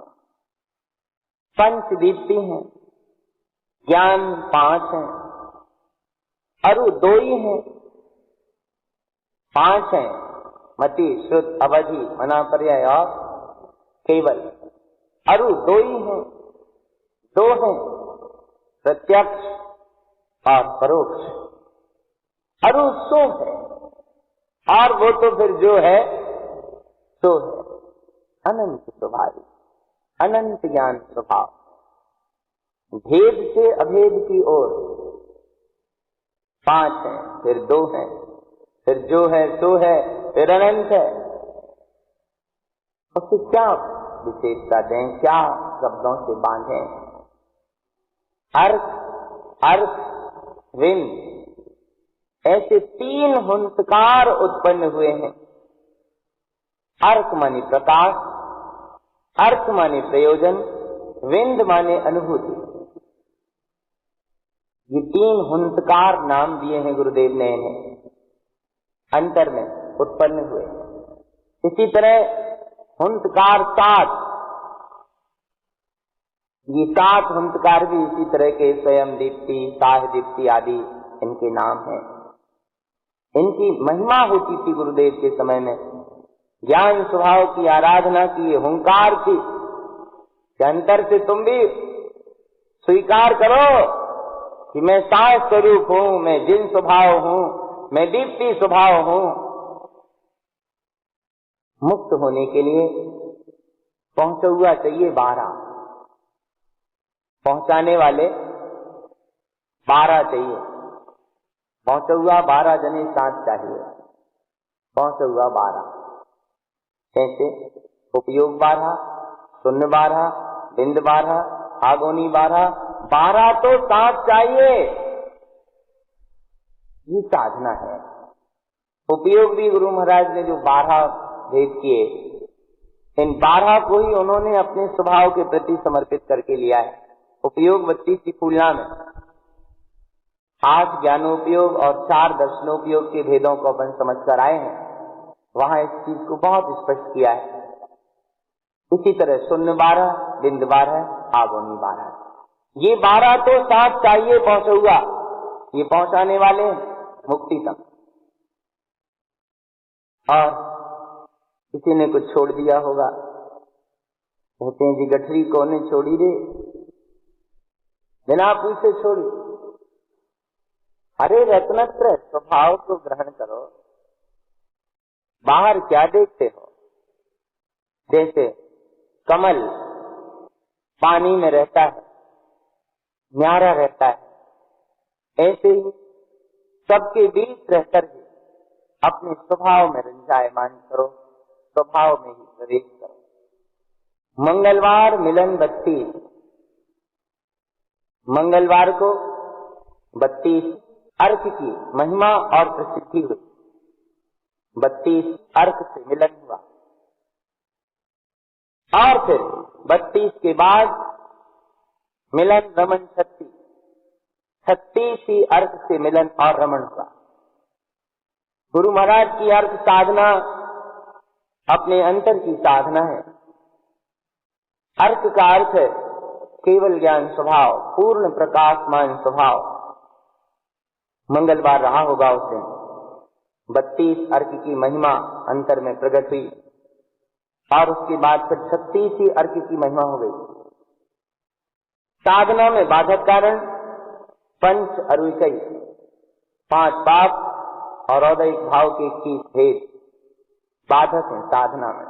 पंच दीप्ति हैं, ज्ञान पांच हैं, अरु दो ही हैं, पांच हैं, मति, श्रुत, अवधि, मना, पर्याय और केवल। अरु दो ही हैं, दो हैं, प्रत्यक्ष और परोक्ष। अरु सो है, और वो तो फिर जो है सो है, अनंत स्वभाव, अनंत ज्ञान स्वभाव, भेद से अभेद की ओर। 5 है, फिर 2 है, फिर जो है सो है, फिर अनंत है। उससे क्या विशेषता दें, क्या शब्दों से बांधें? अर्थ, अर्थ, विंद, ऐसे 3 हुंकार उत्पन्न हुए हैं। अर्थ माने प्रकाश, अर्थ माने प्रयोजन, विंद माने अनुभूति। ये 3 हुंकार नाम दिए हैं गुरुदेव ने इन्हें, अंतर में उत्पन्न हुए। इसी तरह हुंकार 7, ये 7 हुंकार भी इसी तरह के स्वयं दीप्ति, साह दीप्ति आदि इनके नाम हैं। इनकी महिमा होती थी गुरुदेव के समय में। ज्ञान स्वभाव की आराधना की हुंकार थी कि अंतर से तुम भी स्वीकार करो कि मैं साह स्वरूप हूं, मैं जिन स्वभाव हूं, मैं दीप्ति स्वभाव हूं। मुक्त होने के लिए पहुंचा हुआ चाहिए 12, पहुंचाने वाले 12 चाहिए। पहुंचा हुआ 12 जने साथ चाहिए, पहुंचा हुआ 12। कैसे? उपयोग 12, शून्य 12, बिंद 12, आगोनी 12, 12 तो साथ चाहिए। ये साधना है। उपयोग भी गुरु महाराज ने जो 12 भेद किए, इन 12 को ही उन्होंने अपने स्वभाव के प्रति समर्पित करके लिया है। उपयोग 32 की फूलना में 8 ज्ञानोपयोग और 4 दर्शनोपयोग के भेदों को अपन समझ कर आए हैं। वहां इस चीज को बहुत स्पष्ट किया है। इसी तरह शून्य 12, बिंद 12, आगोनी 12, ये 12 तो साथ चाहिए पहुंचा हुआ। ये पहुंचाने वाले मुक्ति तक। और किसी ने कुछ छोड़ दिया होगा, कहते हैं जी गठरी कौने छोड़ी रे, बिना पूछे छोड़ी। अरे रत्नत्र स्वभाव को ग्रहण करो, बाहर क्या देखते हो? जैसे कमल पानी में रहता है, न्यारा रहता है, ऐसे ही सबके बीच रहकर भी अपने स्वभाव में रंजायमान करो, स्वभाव में ही प्रवेश करो। मंगलवार मिलन 32, मंगलवार को 32 अर्क की महिमा और प्रसिद्धि हुई। 32 अर्क से मिलन हुआ और फिर 32 के बाद मिलन रमन 36, 36 ही अर्क से मिलन और रमन हुआ। गुरु महाराज की अर्क साधना अपने अंतर की साधना है। अर्क का अर्थ है केवल ज्ञान स्वभाव, पूर्ण प्रकाशमान स्वभाव। मंगलवार रहा होगा उस दिन, 32 अर्क की महिमा अंतर में प्रकट हुई और उसके बाद फिर 36 ही अर्क की महिमा हो गई। साधना में बाधक कारण 5 अरुकई, 5 पाप और औदैहिक भाव के 21 भेद बाधक हैं साधना में।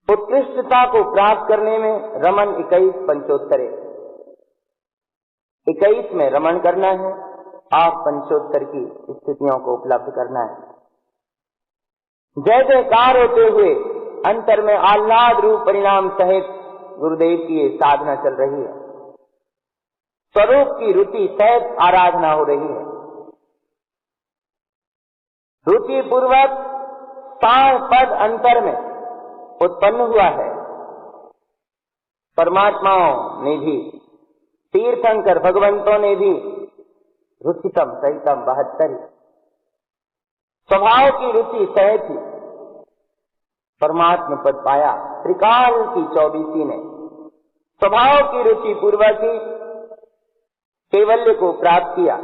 उत्कृष्टता को प्राप्त करने में रमन 21 पंचोत्तरे, 21 में रमन करना है और पंचोत्तर की स्थितियों को उपलब्ध करना है। जय जयकार होते हुए अंतर में आह्लाद रूप परिणाम सहित गुरुदेव की ये साधना चल रही है। स्वरूप की रुचि सहित आराधना हो रही है। रुचि पूर्वक 5 पद अंतर में उत्पन्न हुआ है। परमात्माओं ने भी, तीर्थंकर भगवंतों ने भी रुचितम सहितम 72 स्वभाव की रुचि सहित ही परमात्मा पद पाया। त्रिकाल की 24 ने स्वभाव की रुचि पूर्वक ही कैवल्य को प्राप्त किया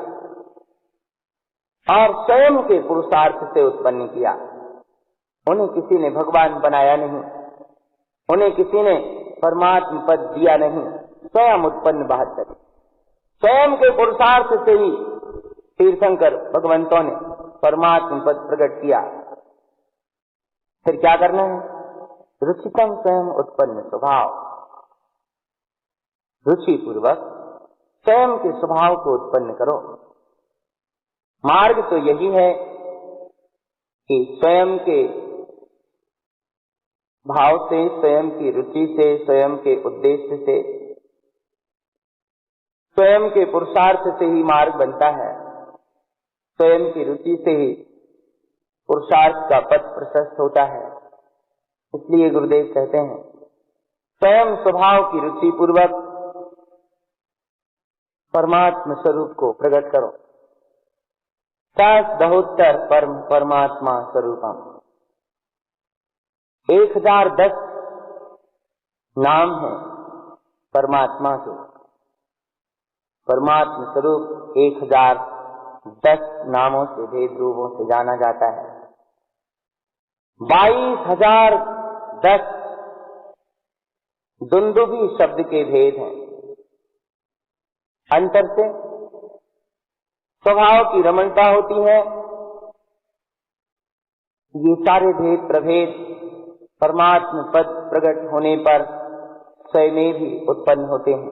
और स्वयं के पुरुषार्थ से उत्पन्न किया। उन्हें किसी ने भगवान बनाया नहीं, उन्हें किसी ने परमात्मा पद दिया नहीं, स्वयं उत्पन्न 72 स्वयं के पुरुषार्थ से ही तीर्थंकर भगवंतों ने परमात्म पद प्रकट किया, फिर क्या करना है? रुचितम स्वयं उत्पन्न स्वभाव, रुचि पूर्वक स्वयं के स्वभाव को उत्पन्न करो। मार्ग तो यही है कि स्वयं के भाव से, स्वयं की रुचि से, स्वयं के उद्देश्य से, स्वयं के पुरुषार्थ से ही मार्ग बनता है। स्वयं की रुचि से ही पुरुषार्थ का पथ प्रशस्त होता है। इसलिए गुरुदेव कहते हैं स्वयं स्वभाव की रुचि पूर्वक परमात्म स्वरूप को प्रकट करो। दहोत्तर परमात्मा स्वरूपम, 1010 नाम है परमात्मा के। परमात्म स्वरूप 1010 नामों से, भेद रूपों से जाना जाता है। 22,010 दुंदुभी शब्द के भेद हैं। अंतर से स्वभाव की रमणता होती है। ये सारे भेद प्रभेद परमात्म पद प्रकट होने पर स्वयं भी उत्पन्न होते हैं।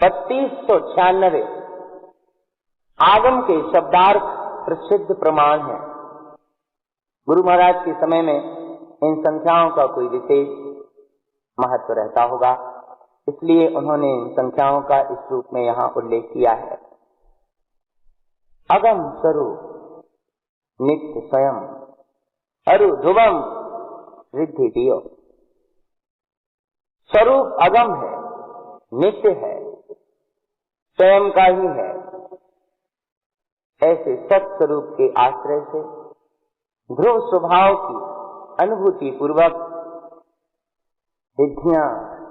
3296 आगम के शब्दार्थ प्रसिद्ध प्रमाण है। गुरु महाराज के समय में इन संख्याओं का कोई विशेष महत्व रहता होगा, इसलिए उन्होंने इन संख्याओं का इस रूप में यहाँ उल्लेख किया है। अगम स्वरूप नित्य स्वयं, अरु ध्रुवम रिद्धि दियो। स्वरूप अगम है, नित्य है, स्वयं का ही है। ऐसे सत्स्वरूप के आश्रय से ध्रुव स्वभाव की अनुभूति पूर्वक सिद्धियां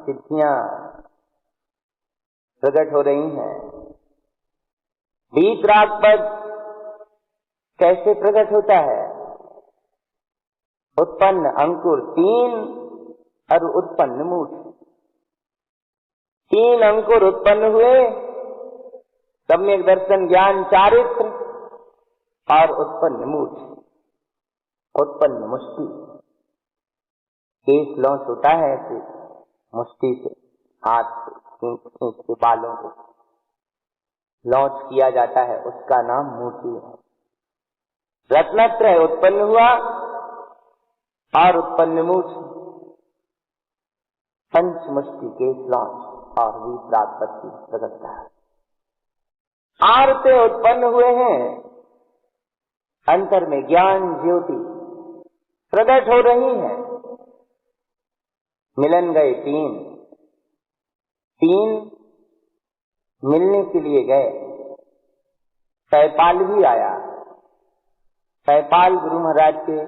सिद्धियां प्रकट हो रही हैं। वीतराग पद कैसे प्रकट होता है? उत्पन्न अंकुर 3 और उत्पन्न मूठ। 3 अंकुर उत्पन्न हुए, सम्यक दर्शन ज्ञान चारित्र, और उत्पन्न मूठ, उत्पन्न मुष्टि। केस लॉन्च होता है कि मुष्टि से, हाथ से, ईंट के बालों को लॉन्च किया जाता है, उसका नाम मूठी है। रत्नत्रय उत्पन्न हुआ और उत्पन्न मूठ, पंचमुष्टि केस लॉन्च और वीतरागपति प्रकटता है। आरते उत्पन्न हुए हैं, अंतर में ज्ञान ज्योति प्रकट हो रही है। मिलन गए 3 मिलने के लिए गए। सैपाल भी आया। सैपाल गुरु महाराज के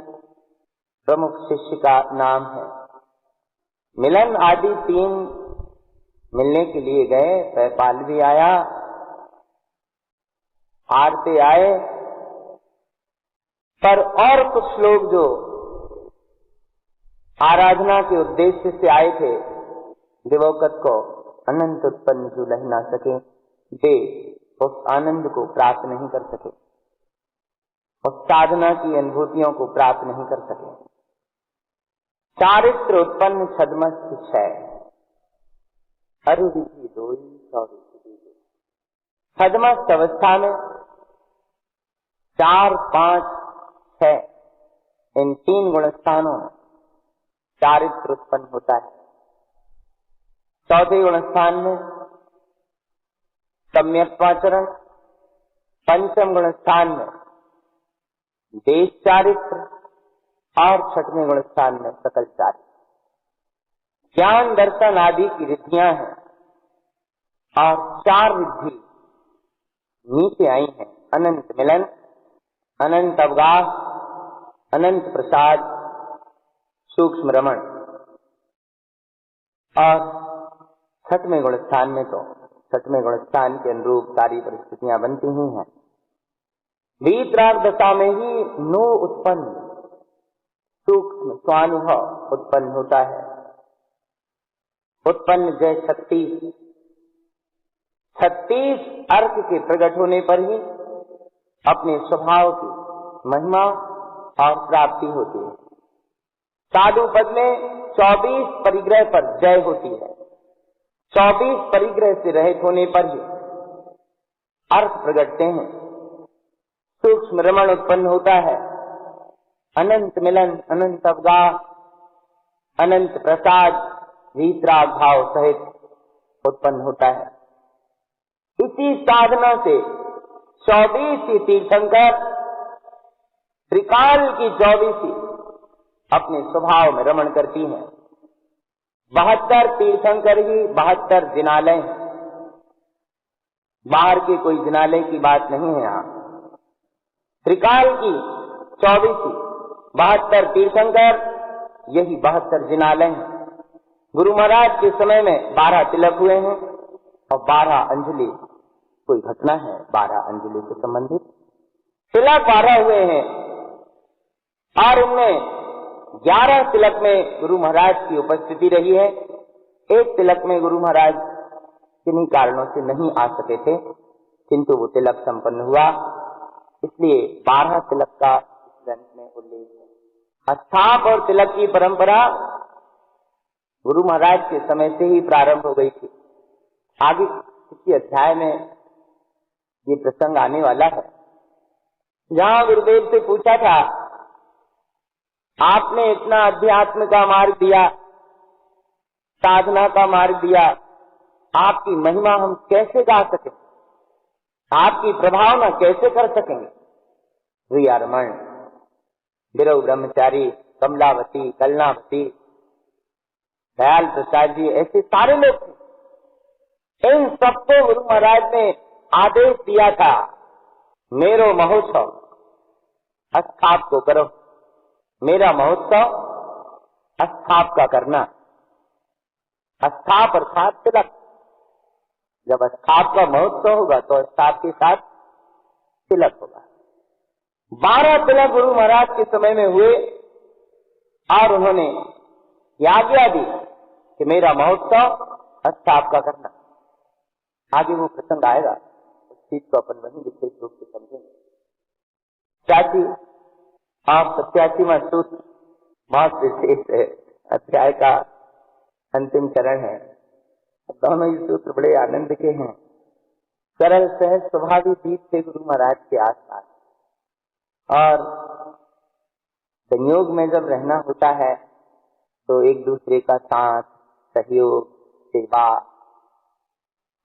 प्रमुख शिष्य का नाम है। मिलन आदि 3 मिलने के लिए गए। सैपाल भी आया, आरते आए, पर और कुछ लोग जो आराधना के उद्देश्य से आए थे, दिवोकत को अनंत उत्पन्न जो लह ना सके, वे उस आनंद को प्राप्त नहीं कर सके, उस साधना की अनुभूतियों को प्राप्त नहीं कर सके। चारित्र उत्पन्न छद्मस्थ 6, अरुविधि 2 छद्मस्थ अवस्था में 4, 5, 6 इन 3 गुण स्थानों में चारित्र उत्पन्न होता है। चौथे गुण स्थान में सम्यक्त्वाचरण, पंचम गुण स्थान में देश चारित्र और छठवें गुण स्थान में सकल चारित्र। ज्ञान दर्शन आदि की रिद्धियां हैं और 4 रिद्धि नीचे आई हैं। अनंत मिलन, अनंत अवगाह, अनंत प्रसाद, सूक्ष्म रमण। और छठवें गुण स्थान में तो छठवें गुण स्थान के अनुरूप सारी परिस्थितियां बनती ही हैं। वीतराग दशा में ही नो उत्पन्न सूक्ष्म स्वानुभव उत्पन्न होता है। उत्पन्न जय 36 अर्क के प्रकट होने पर ही अपने स्वभाव की महिमा और प्राप्ति होती है। साधु पद में 24 परिग्रह पर जय होती है। 24 परिग्रह से रहित होने पर ही अर्थ प्रगटते हैं, सूक्ष्म रमण उत्पन्न होता है, अनंत मिलन, अनंत अवगाह, अनंत प्रसाद, वीतराग भाव सहित उत्पन्न होता है। इसी साधना से 24 तीर्थंकर त्रिकाल की 24 अपने स्वभाव में रमण करती हैं। 72 तीर्थंकर ही 72 जिनालय हैं। बाहर के कोई जिनालय की बात नहीं है। यहाँ त्रिकाल की 24 72 तीर्थंकर, यही 72 जिनालय हैं। गुरु महाराज के समय में 12 तिलक हुए हैं और 12 अंजलि, कोई घटना है 12 अंजलि से संबंधित। तिलक 12 हुए हैं और उनमें 11 तिलक में गुरु महाराज की उपस्थिति रही है। एक तिलक में गुरु महाराज किन्हीं कारणों से नहीं आ सके थे, किंतु वो तिलक संपन्न हुआ, इसलिए 12 तिलक का इस ग्रंथ में उल्लेख है। स्थाप और तिलक की परंपरा गुरु महाराज के समय से ही प्रारंभ हो गई थी। आगे किसी अध्याय में ये प्रसंग आने वाला है, जहां गुरुदेव से पूछा था, आपने इतना अध्यात्म का मार्ग दिया, साधना का मार्ग दिया, आपकी महिमा हम कैसे गा सकें, आपकी प्रभावना कैसे कर सकेंगे? रियारमण, बिरव ब्रह्मचारी, कमलावती, कलनावती, दयाल प्रसाद जी, ऐसे सारे लोग थे। इन सबको गुरु महाराज ने आदेश दिया था, मेरो महोत्सव स्थाप को करो। मेरा महोत्सव स्थाप का करना। स्थाप अर्थात तिलक। जब स्थाप का महोत्सव होगा तो स्थाप के साथ तिलक होगा। 12 तिलक गुरु महाराज के समय में हुए और उन्होंने आज्ञा दी कि मेरा महोत्सव स्थाप का करना। आगे वो प्रसंग आएगा, उस चीज को अपन वहीं विशेष रूप से समझेंगे। चाची आप 87वां सूत्र बहुत विशेष है, अध्याय का अंतिम चरण है। दोनों ही सूत्र बड़े आनंद के हैं। सरल सहज स्वभावी दीप थे गुरु महाराज के आसपास, और संयोग में जब रहना होता है तो एक दूसरे का साथ, सहयोग, सेवा,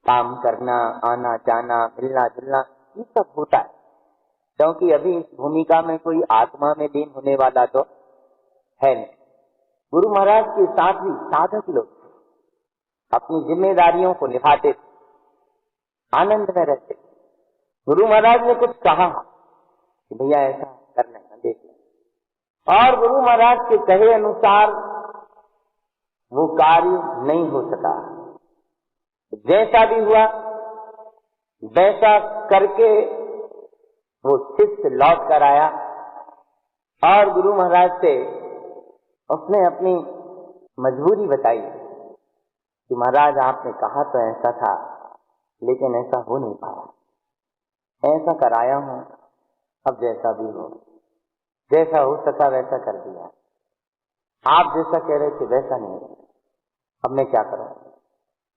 काम करना, आना जाना, मिलना जुलना, ये सब होता है। क्योंकि अभी इस भूमिका में कोई आत्मा में लीन होने वाला तो है नहीं। गुरु महाराज के साथ भी साधक लोग अपनी जिम्मेदारियों को निभाते थे, आनंद में रहते। गुरु महाराज ने कुछ कहा कि भैया ऐसा करना है, देख लें, और गुरु महाराज के कहे अनुसार वो कार्य नहीं हो सका। जैसा भी हुआ वैसा करके वो शिष्य लौट कर आया और गुरु महाराज से उसने अपनी मजबूरी बताई कि महाराज आपने कहा तो ऐसा था, लेकिन ऐसा हो नहीं पाया, ऐसा कराया हूं, अब जैसा भी हो, जैसा हो सका वैसा कर दिया, आप जैसा कह रहे थे वैसा नहीं, अब मैं क्या करूं?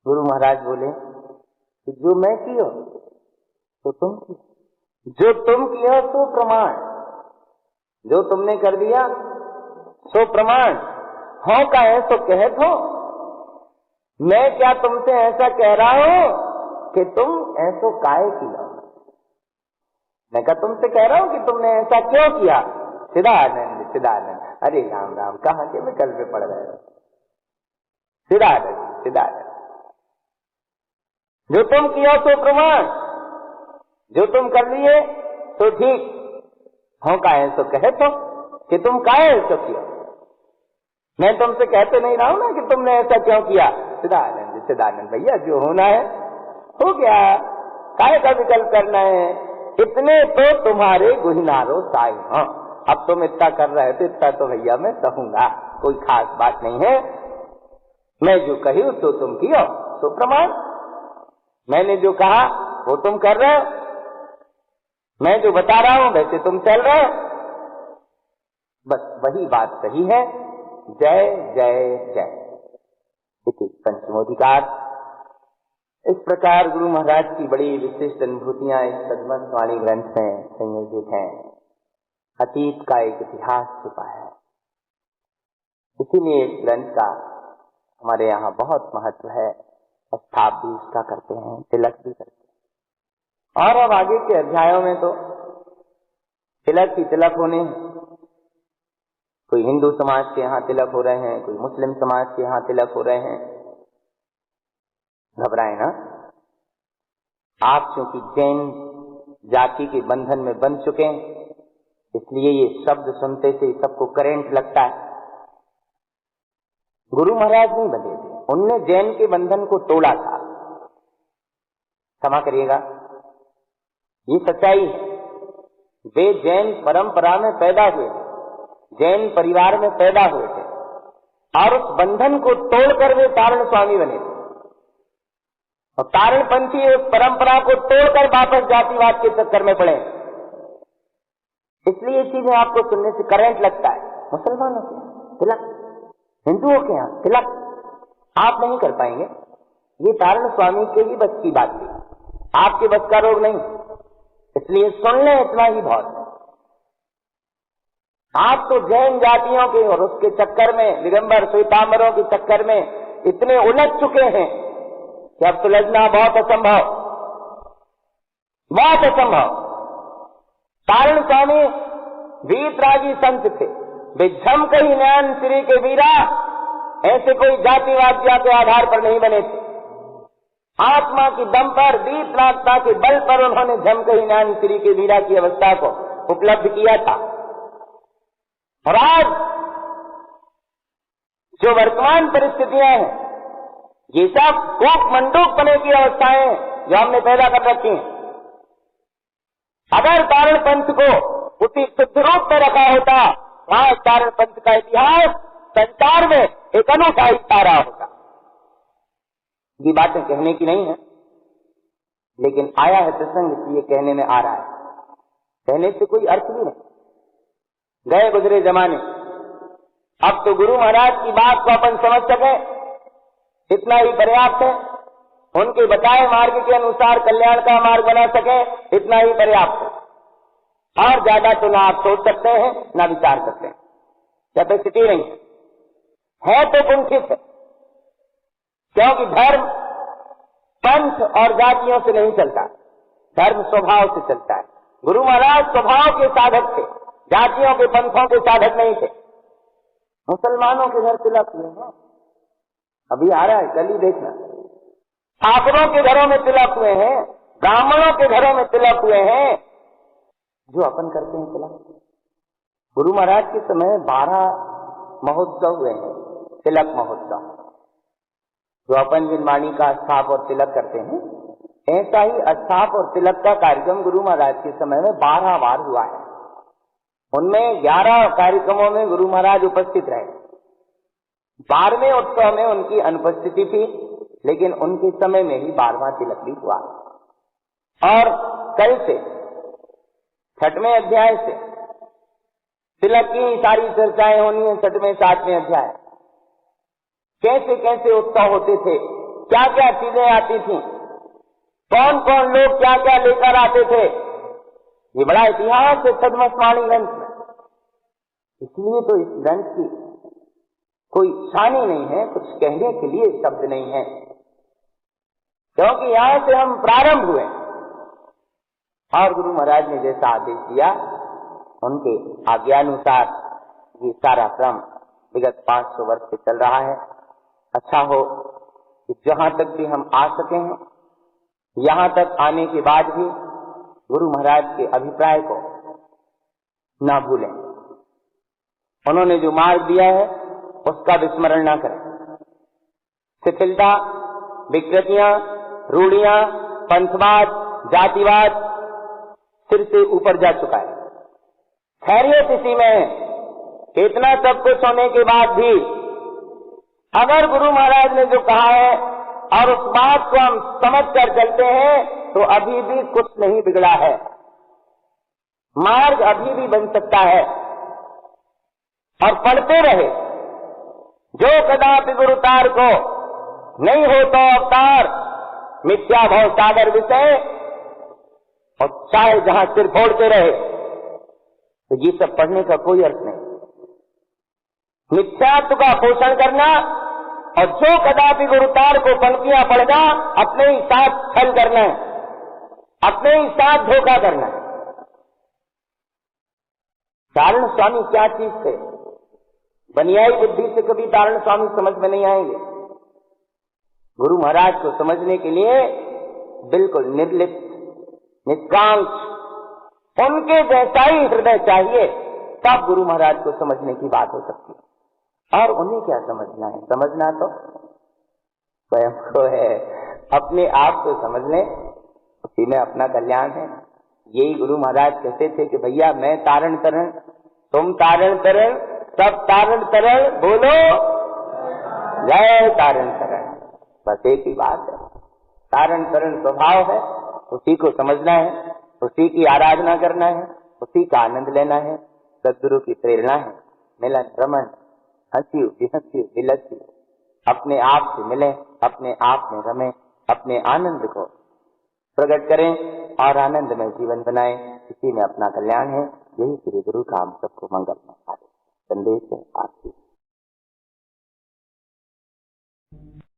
गुरु महाराज बोले कि जो मैं किया तो तुम किया, जो तुम किया सो प्रमाण, जो तुमने कर दिया सो प्रमाण, हो का है तो कहत हो। मैं क्या तुमसे ऐसा कह रहा हूं कि तुम ऐसो काय किया? मैं क्या तुमसे कह रहा हूं कि तुमने ऐसा क्यों किया? सिदानंद सिदानंद, अरे राम राम, कहाँ के विकल्प में पड़ रहे हो? सिदानंद सिदानंद, जो तुम किया तो प्रमाण, जो तुम कर लिए तो ठीक, हो का है तो कहे तो कि तुम काहे ऐसा किया? मैं तुमसे कहते नहीं रहा हूं ना कि तुमने ऐसा क्यों किया? सिदानंद सिदानंद भैया, जो होना है हो गया, काहे का विकल्प करना है? इतने तो तुम्हारे गुहिनारो साई। हाँ, अब तुम इतना कर रहे हो तो इतना तो भैया मैं सहूंगा, कोई खास बात नहीं है। मैं जो कही तो तुम कियो तो प्रमाण, मैंने जो कहा वो तुम कर रहे हो। मैं जो बता रहा हूं वैसे तुम चल रहे हो, बस वही बात सही है। जय जय जय। इति पंचमोधिकार। इस प्रकार गुरु महाराज की बड़ी विशिष्ट अनुभूतियां इस सद्मस्वाणी ग्रंथ में संयोजित हैं। अतीत का एक इतिहास छुपा है, इसीलिए इस ग्रंथ का हमारे यहाँ बहुत महत्व है। स्थाप भी इसका करते हैं, तिलक भी करते हैं। और अब आगे के अध्यायों में तो तिलक ही तिलक होने हैं। कोई हिंदू समाज के यहाँ तिलक हो रहे हैं, कोई मुस्लिम समाज के यहाँ तिलक हो रहे हैं। घबराए ना, आप क्योंकि जैन जाति के बंधन में बंध चुके हैं, इसलिए ये शब्द सुनते से सबको करंट लगता है। गुरु महाराज नहीं बंधे थे, उनने जैन के बंधन को तोड़ा था। क्षमा करिएगा, ये सच्चाई है। वे जैन परंपरा में पैदा हुए थे, जैन परिवार में पैदा हुए थे, और उस बंधन को तोड़कर वे तारण स्वामी बने थे। और तारणपंथी उस परंपरा को तोड़कर वापस जातिवाद के चक्कर में पड़े। इसलिए ये चीजें आपको सुनने से करंट लगता है। मुसलमानों के यहाँ तिलक, हिंदुओं के यहाँ तिलक आप नहीं कर पाएंगे। ये तारण स्वामी के ही बस की बात थी, आपके बस का रोग नहीं। इसलिए सुन लें, इतना ही बहुत है। आप तो जैन जातियों के और उसके चक्कर में, दिगंबर श्वेतांबरों के चक्कर में इतने उलझ चुके हैं कि अब सुलझना बहुत असंभव, बहुत असंभव। तारण स्वामी वीतरागी संत थे, वे झम कही नयन श्री के वीरा ऐसे कोई जातिवादिया के आधार पर नहीं बने थे। आत्मा की दम पर, वीतरागता के बल पर उन्होंने झम कही नयन श्री के वीरा की अवस्था को उपलब्ध किया था। और आज जो वर्तमान परिस्थितियां हैं, ये सब कोक मंडूक बने की अवस्थाएं जो हमने पैदा कर रखी हैं। अगर तारण पंथ को उसी शुद्ध रूप में रखा होता, वहां तारण पंथ का इतिहास संसार में एक अनूठा हिस्सा रहा होता। ये बातें कहने की नहीं है, लेकिन आया है प्रसंग, इसलिए कहने में आ रहा है। कहने से कोई अर्थ भी नहीं। गए गुजरे जमाने, अब तो गुरु महाराज की बात को अपन समझ सके, इतना ही पर्याप्त है। उनके बताए मार्ग के अनुसार कल्याण का मार्ग बना सके, इतना ही पर्याप्त है। और ज्यादा तो ना आप सोच सकते हैं, ना विचार सकते हैं। कैपेसिटी नहीं है तो कुंठित है, क्योंकि धर्म पंथ और जातियों से नहीं चलता, धर्म स्वभाव से चलता है। गुरु महाराज स्वभाव के साधक थे, जातियों के पंथों के साधक नहीं थे। मुसलमानों के घर तिलक हुए हैं, अभी आ रहा है, कल ही देखना। ठाकुरों के घरों में तिलक हुए हैं, ब्राह्मणों के घरों में तिलक हुए हैं, जो अपन करते हैं तिलक। गुरु महाराज के समय 12 महोत्सव हुए हैं, तिलक महोत्सव, जो अपन जिन वाणी का स्थाप और तिलक करते हैं, ऐसा ही स्थाप और तिलक का कार्यक्रम गुरु महाराज के समय में 12 बार हुआ है। उनमें 11 कार्यक्रमों में गुरु महाराज उपस्थित रहे। 12वें उत्सव में उनकी अनुपस्थिति थी, लेकिन उनके समय में ही 12वां तिलक भी हुआ। और कल से 6वें अध्याय से तिलक की सारी चर्चाएं होनी है। 6वें 7वें अध्याय, कैसे कैसे उत्सव होते थे, क्या क्या चीजें आती थी, कौन कौन लोग क्या क्या लेकर आते थे, ये बड़ा इतिहास है सद्मस्वाणी ग्रंथ में। इसलिए तो इस ग्रंथ की कोई शानी नहीं है, कुछ कहने के लिए शब्द नहीं है, क्योंकि यहां से हम प्रारंभ हुए और गुरु महाराज ने जैसा आदेश दिया, उनके आज्ञानुसार ये सारा क्रम विगत 500 वर्ष से चल रहा है। अच्छा हो कि जहां तक भी हम आ सके हैं, यहां तक आने के बाद भी गुरु महाराज के अभिप्राय को ना भूलें। उन्होंने जो मार्ग दिया है उसका विस्मरण ना करें। शिथिलता, विकृतियां, रूढ़ियां, पंथवाद, जातिवाद सिर से ऊपर जा चुका है। खैरियत इसी में है। इतना सब कुछ होने के बाद भी अगर गुरु महाराज ने जो कहा है और उस बात को हम समझ कर चलते हैं, तो अभी भी कुछ नहीं बिगड़ा है। मार्ग अभी भी बन सकता है। और पढ़ते रहे, जो कदापि गुरुतार को नहीं हो तो अवतार, मिथ्या भव सागर विषय, और चाहे जहां सिर फोड़ते रहे, तो ये सब पढ़ने का कोई अर्थ नहीं। मिथ्यात्व का पोषण करना और जो कदापि गुरुतार को पंक्तियां पढ़ना, अपने ही साथ छल करना है, अपने ही साथ धोखा करना है। तारण स्वामी क्या चीज थे? बनियाई बुद्धि से कभी तारण स्वामी समझ में नहीं आएंगे। गुरु महाराज को समझने के लिए बिल्कुल निर्लिप्त, निष्कांक्ष, उनके जैसा ही हृदय चाहिए, तब गुरु महाराज को समझने की बात हो सकती है। और उन्हें क्या समझना है? समझना तो स्वयं को है, अपने आप को समझ लें, उसी में अपना कल्याण है। यही गुरु महाराज कहते थे कि भैया मैं तारण तरण, तुम तारण तरण, सब तारण तरण, बोलो जय तारण तरण। बस एक ही बात है, तारण तरण स्वभाव है, उसी को समझना है, उसी की आराधना करना है, उसी का आनंद लेना है। सद्गुरु की प्रेरणा है, मिलन रमन, हंसियो बिहसियो बिलसियो, अपने आप से मिले, अपने आप में रमें, अपने आनंद को प्रकट करें और आनंद में जीवन बनाएं। इसी में अपना कल्याण है। यही श्री गुरु का हम सबको मंगल में संदेश है आपकी।